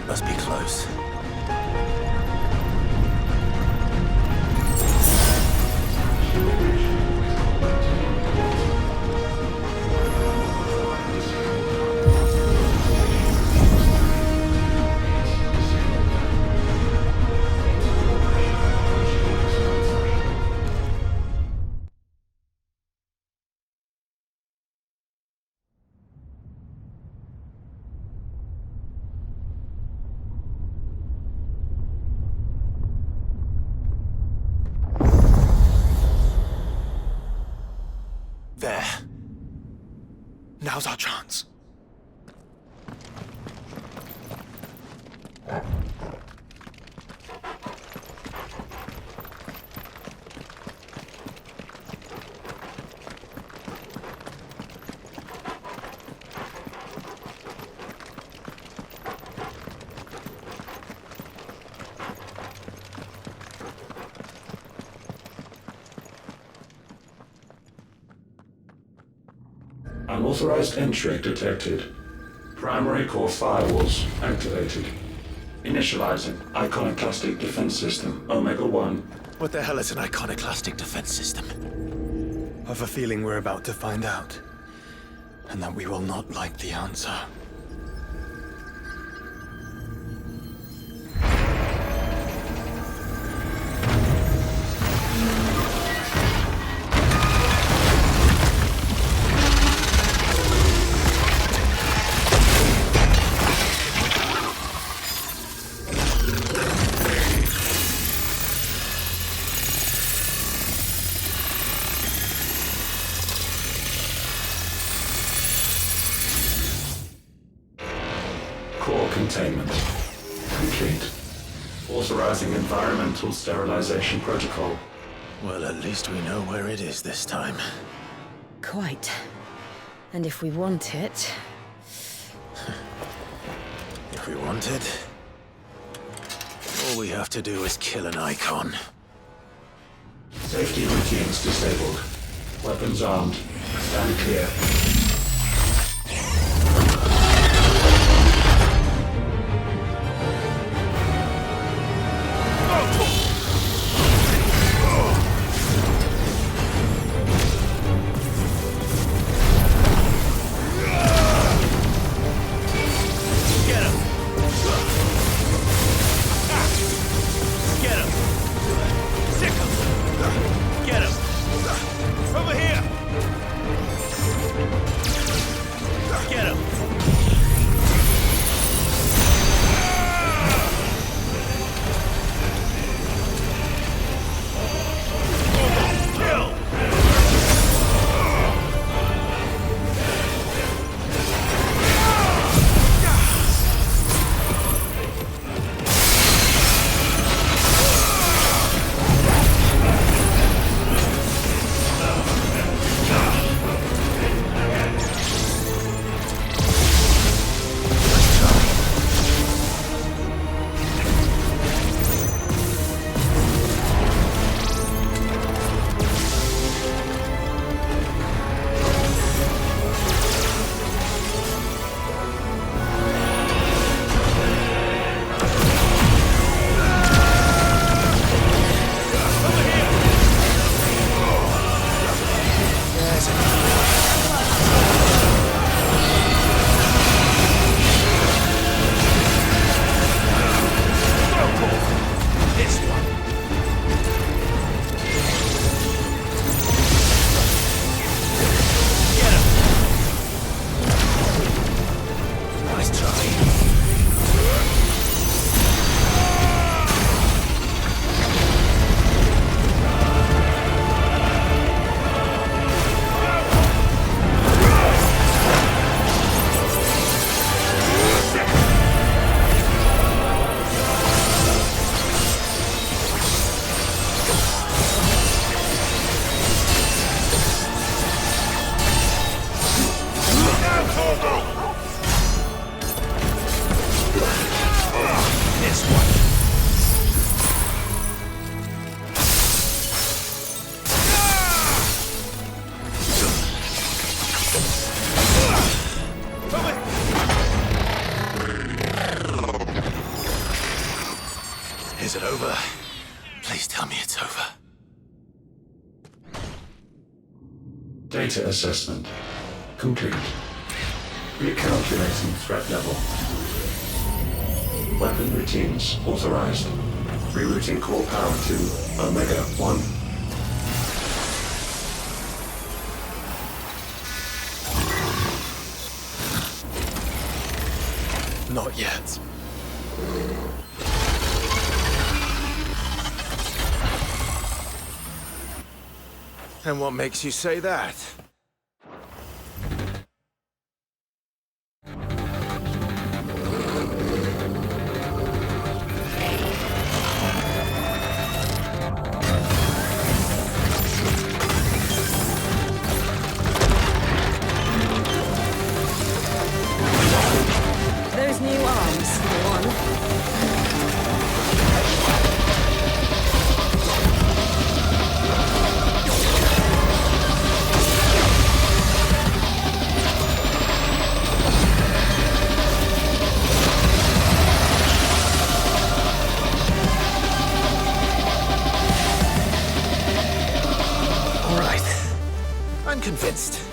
Must be close. There. Now's our chance. Unauthorized entry detected. Primary core firewalls activated. Initializing iconoclastic defense system Omega-1. What the hell is an iconoclastic defense system? I've a feeling we're about to find out. And that we will not like the answer. Core containment complete. Authorizing environmental sterilization protocol. Well, at least we know where it is this time. Quite. And if we want it... If we want it, all we have to do is kill an icon. Safety routines disabled. Weapons armed. Stand clear. Is it over? Please tell me it's over. Data assessment complete. Recalculating threat level. Weapon routines authorized. Rerouting core power to Omega 1. Not yet. And what makes you say that? Those new arms, for one. All right. I'm convinced.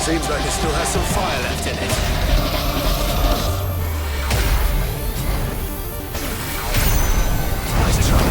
Seems like it still has some fire left in it. Nice try.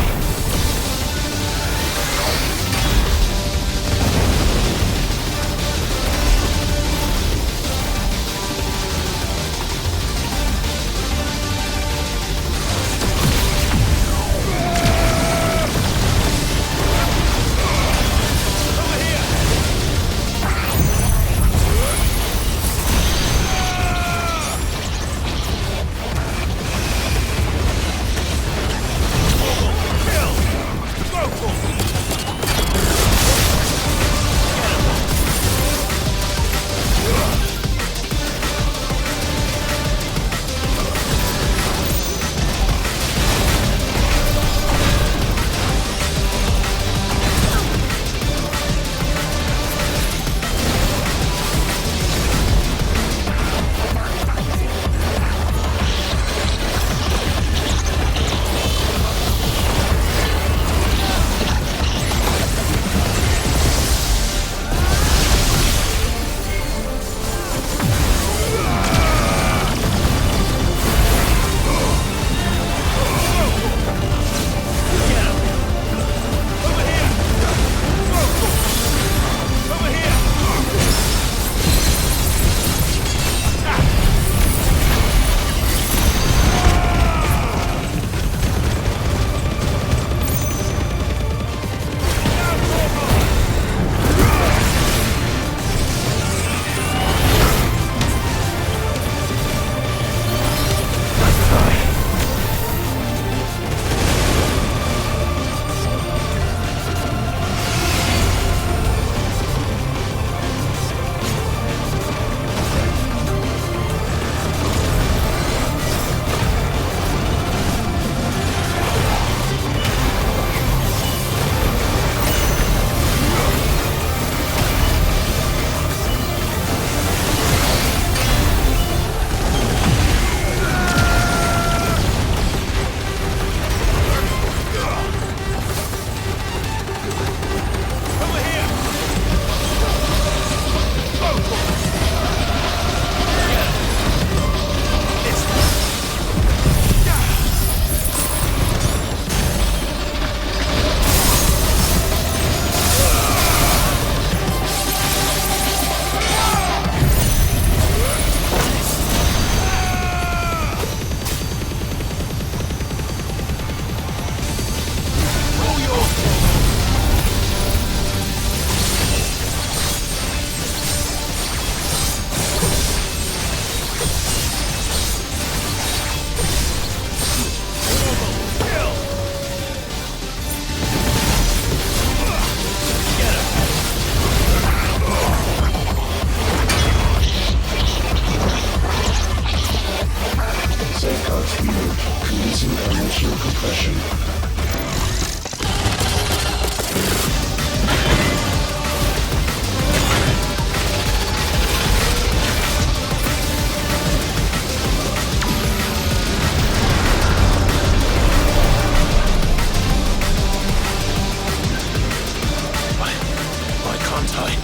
anti.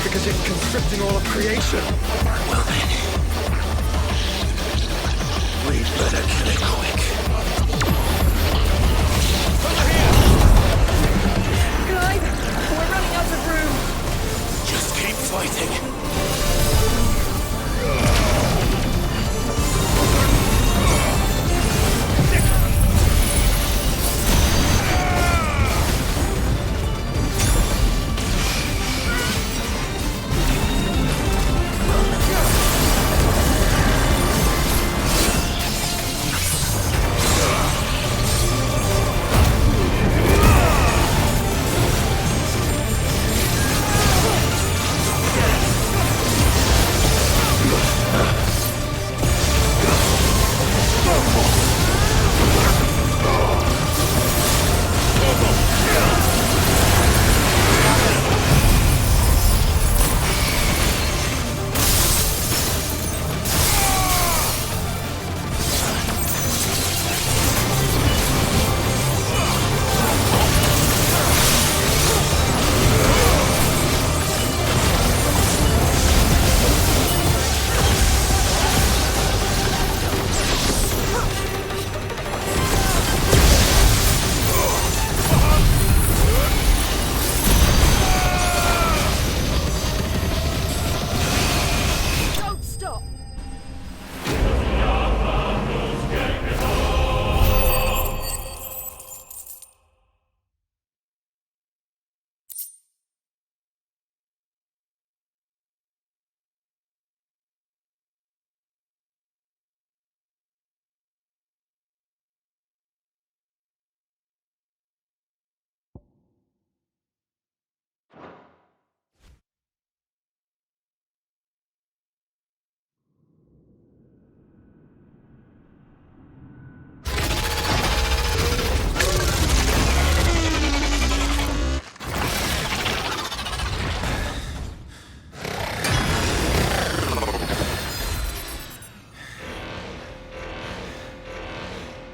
Because it's constricting all of creation. Well then, we'd better kill it quick. Clive, we're running out of room. Just keep fighting.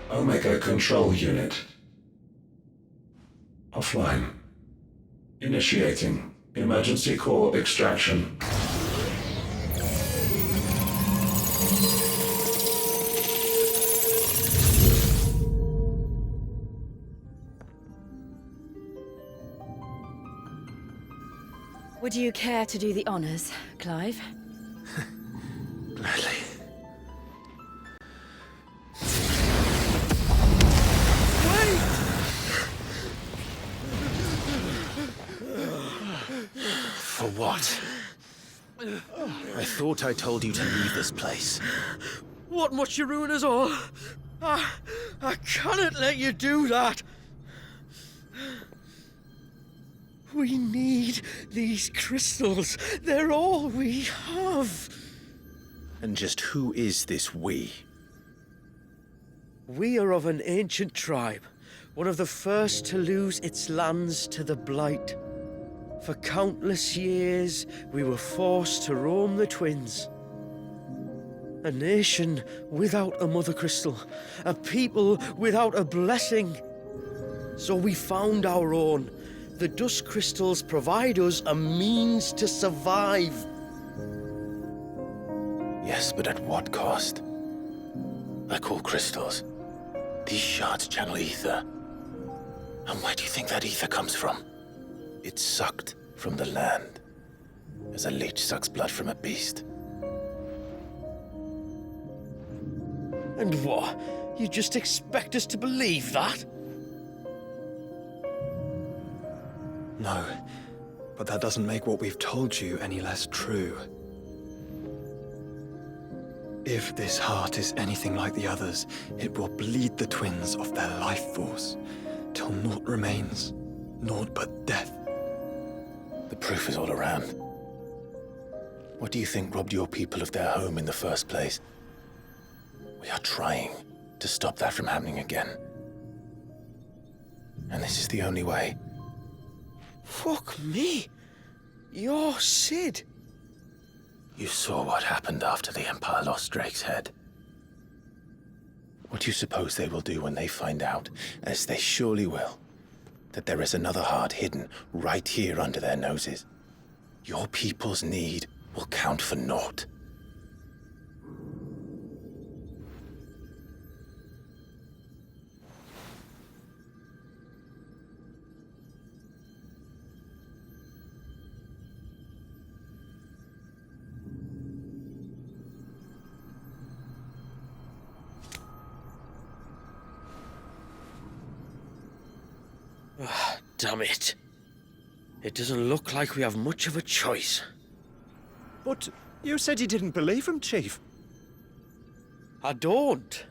Omega Control Unit. Offline. Initiating emergency core extraction. Would you care to do the honors, Clive? Gladly. For what? I thought I told you to leave this place. What must you ruin us all? I cannot let you do that. We need these crystals. They're all we have. And just who is this we? We are of an ancient tribe, one of the first to lose its lands to the Blight. For countless years, we were forced to roam the Twins. A nation without a mother crystal, a people without a blessing. So we found our own. The dust crystals provide us a means to survive. Yes, but at what cost? I call crystals. These shards channel ether. And where do you think that ether comes from? It's sucked from the land, as a leech sucks blood from a beast. And what? You just expect us to believe that? No, but that doesn't make what we've told you any less true. If this heart is anything like the others, it will bleed the twins of their life force, till naught remains, naught but death. The proof is all around. What do you think robbed your people of their home in the first place? We are trying to stop that from happening again. And this is the only way. Fuck me. You're Sid. You saw what happened after the Empire lost Drake's head. What do you suppose they will do when they find out, as they surely will, that there is another heart hidden right here under their noses. Your people's need will count for naught. Damn it. It doesn't look like we have much of a choice. But you said you didn't believe him, Chief. I don't.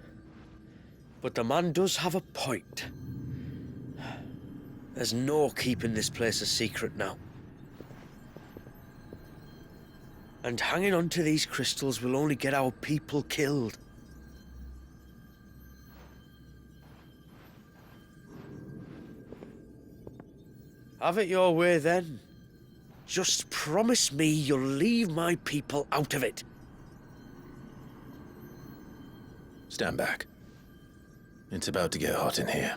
But the man does have a point. There's no keeping this place a secret now. And hanging on to these crystals will only get our people killed. Have it your way, then. Just promise me you'll leave my people out of it. Stand back. It's about to get hot in here.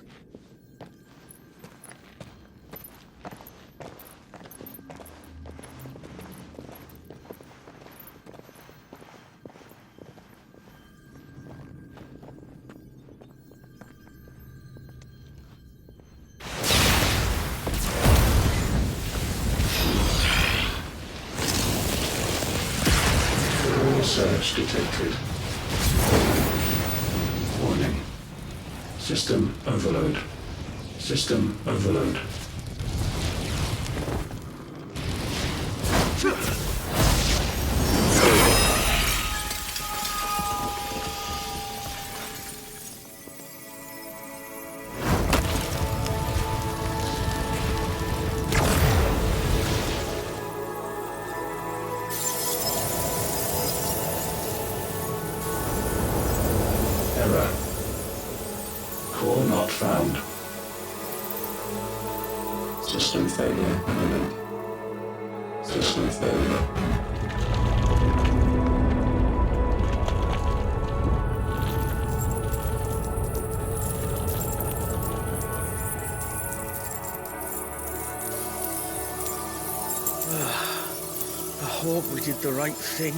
Search detected. Warning. System overload. System overload. Error. Core not found. System failure imminent. System failure. I hope we did the right thing.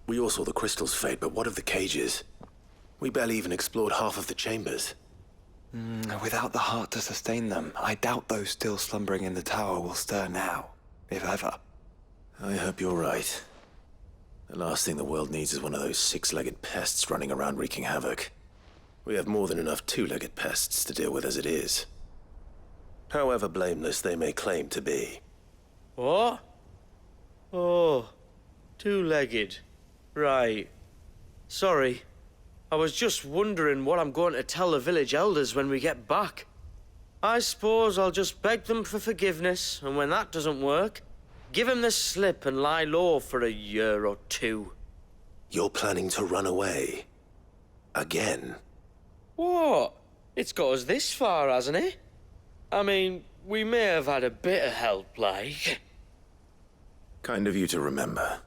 We all saw the crystal's fate, but what of the cages? We barely even explored half of the chambers. Without the heart to sustain them, I doubt those still slumbering in the tower will stir now, if ever. I hope you're right. The last thing the world needs is one of those six-legged pests running around wreaking havoc. We have more than enough two-legged pests to deal with as it is. However blameless they may claim to be. What? Oh, two-legged. Right. Sorry. I was just wondering what I'm going to tell the village elders when we get back. I suppose I'll just beg them for forgiveness, and when that doesn't work, Give him the slip and lie low for a year or two. You're planning to run away? Again? What? It's got us this far, hasn't it? I mean, we may have had a bit of help, like. Kind of you to remember.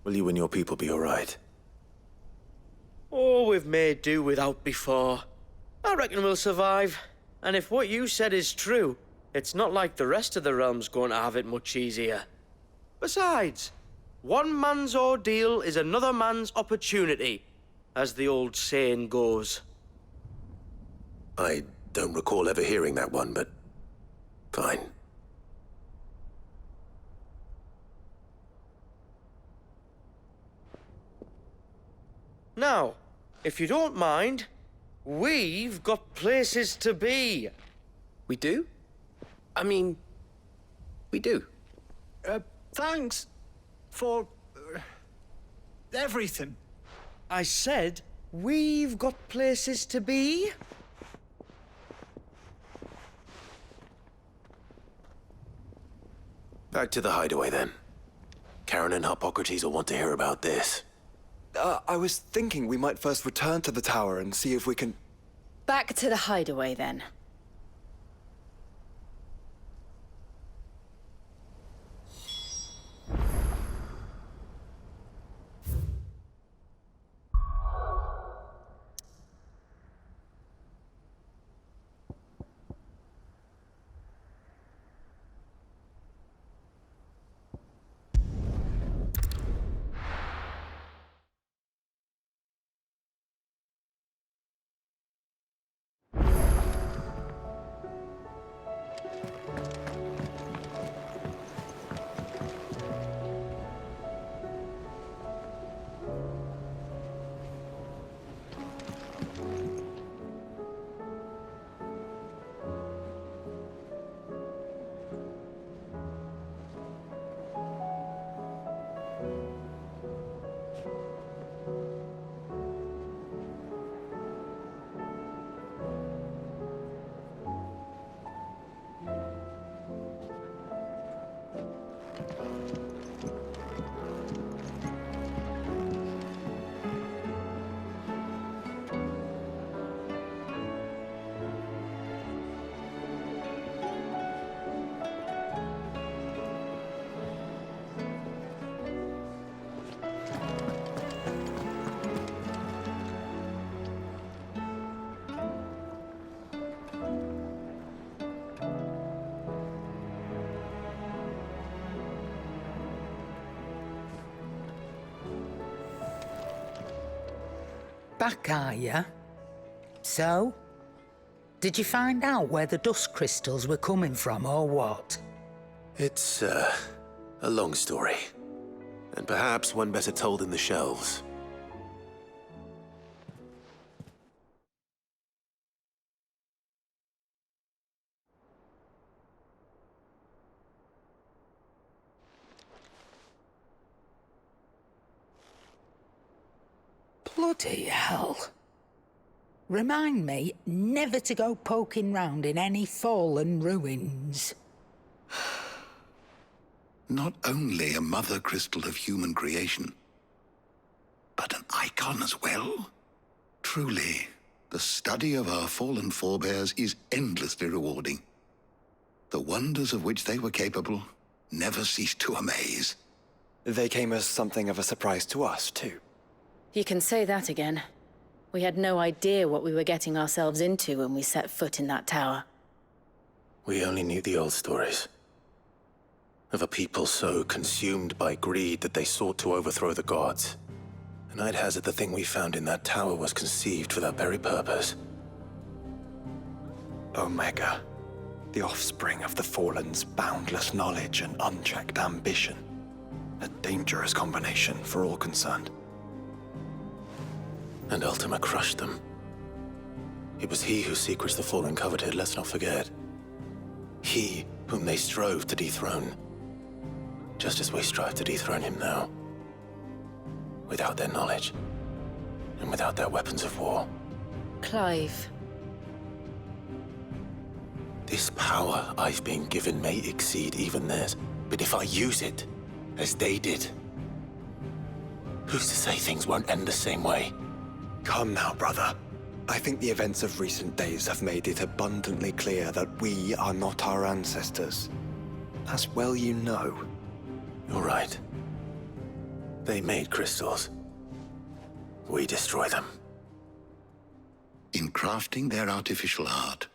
Will you and your people be alright? Oh, we've made do without before. I reckon we'll survive. And if what you said is true, it's not like the rest of the realm's going to have it much easier. Besides, one man's ordeal is another man's opportunity, as the old saying goes. I don't recall ever hearing that one, but fine. Now, if you don't mind, we've got places to be. We do? I mean, we do. Thanks for everything. I said, we've got places to be. Back to the hideaway, then. Karen and Hippocrates will want to hear about this. I was thinking we might first return to the tower and see if we can... Back to the hideaway, then. Back, are ya? So? Did you find out where the dust crystals were coming from, or what? It's, a long story. And perhaps one better told in the shelves. Bloody hell. Remind me never to go poking round in any fallen ruins. Not only a mother crystal of human creation, but an icon as well. Truly, the study of our fallen forebears is endlessly rewarding. The wonders of which they were capable never cease to amaze. They came as something of a surprise to us, too. You can say that again. We had no idea what we were getting ourselves into when we set foot in that tower. We only knew the old stories. Of a people so consumed by greed that they sought to overthrow the gods. And I'd hazard the thing we found in that tower was conceived for that very purpose. Omega, the offspring of the Fallen's boundless knowledge and unchecked ambition. A dangerous combination for all concerned. And Ultima crushed them. It was he whose secrets the Fallen coveted, let's not forget. He whom they strove to dethrone. Just as we strive to dethrone him now. Without their knowledge. And without their weapons of war. Clive. This power I've been given may exceed even theirs, but if I use it, as they did, who's to say things won't end the same way? Come now, brother. I think the events of recent days have made it abundantly clear that we are not our ancestors. As well you know. You're right. They made crystals. We destroy them. In crafting their artificial art,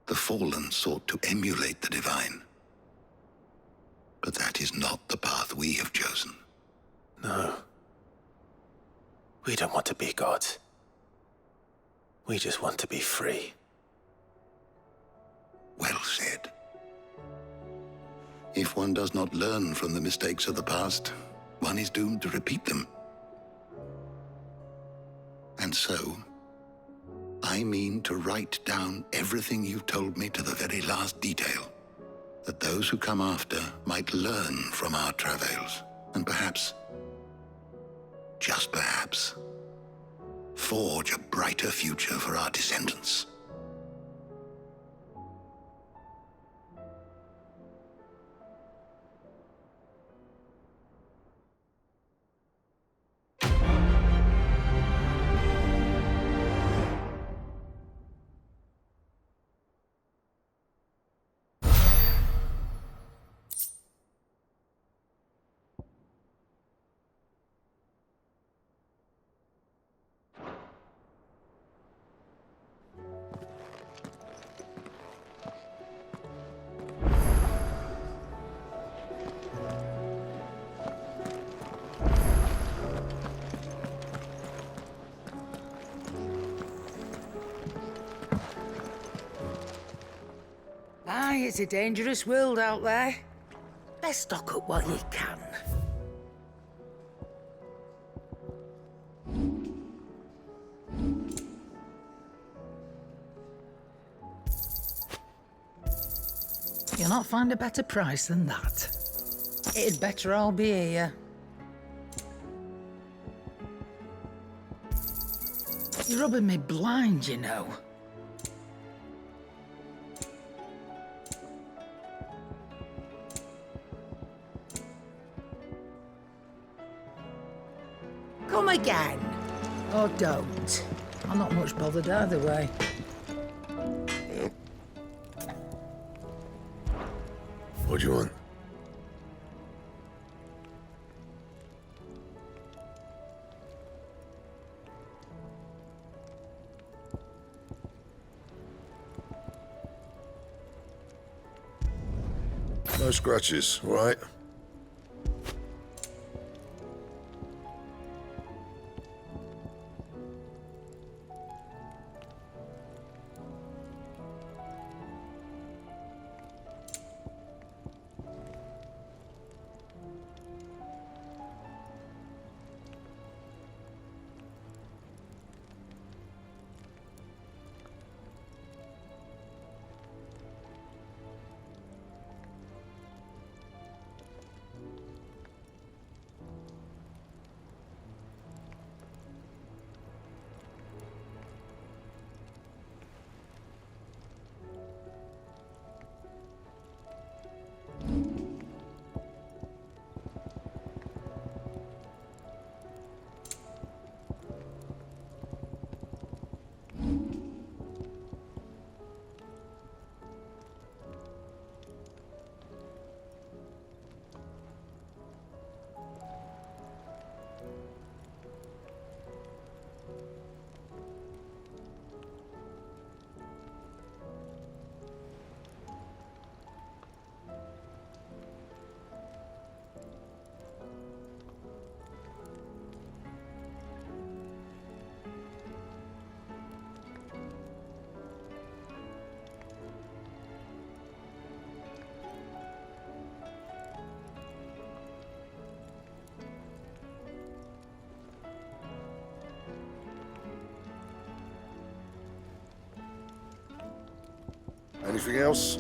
the Fallen sought to emulate the divine. But that is not the path we have chosen. No. We don't want to be gods. We just want to be free. Well said. If one does not learn from the mistakes of the past, one is doomed to repeat them. And so, I mean to write down everything you've told me to the very last detail, that those who come after might learn from our travails, and perhaps, just perhaps, forge a brighter future for our descendants. Aye, it's a dangerous world out there. Best stock up while you can. You'll not find a better price than that. It'd better all be here. You're rubbing me blind, you know. Come again. Or don't. I'm not much bothered either way. What do you want? No scratches, all right? Anything else?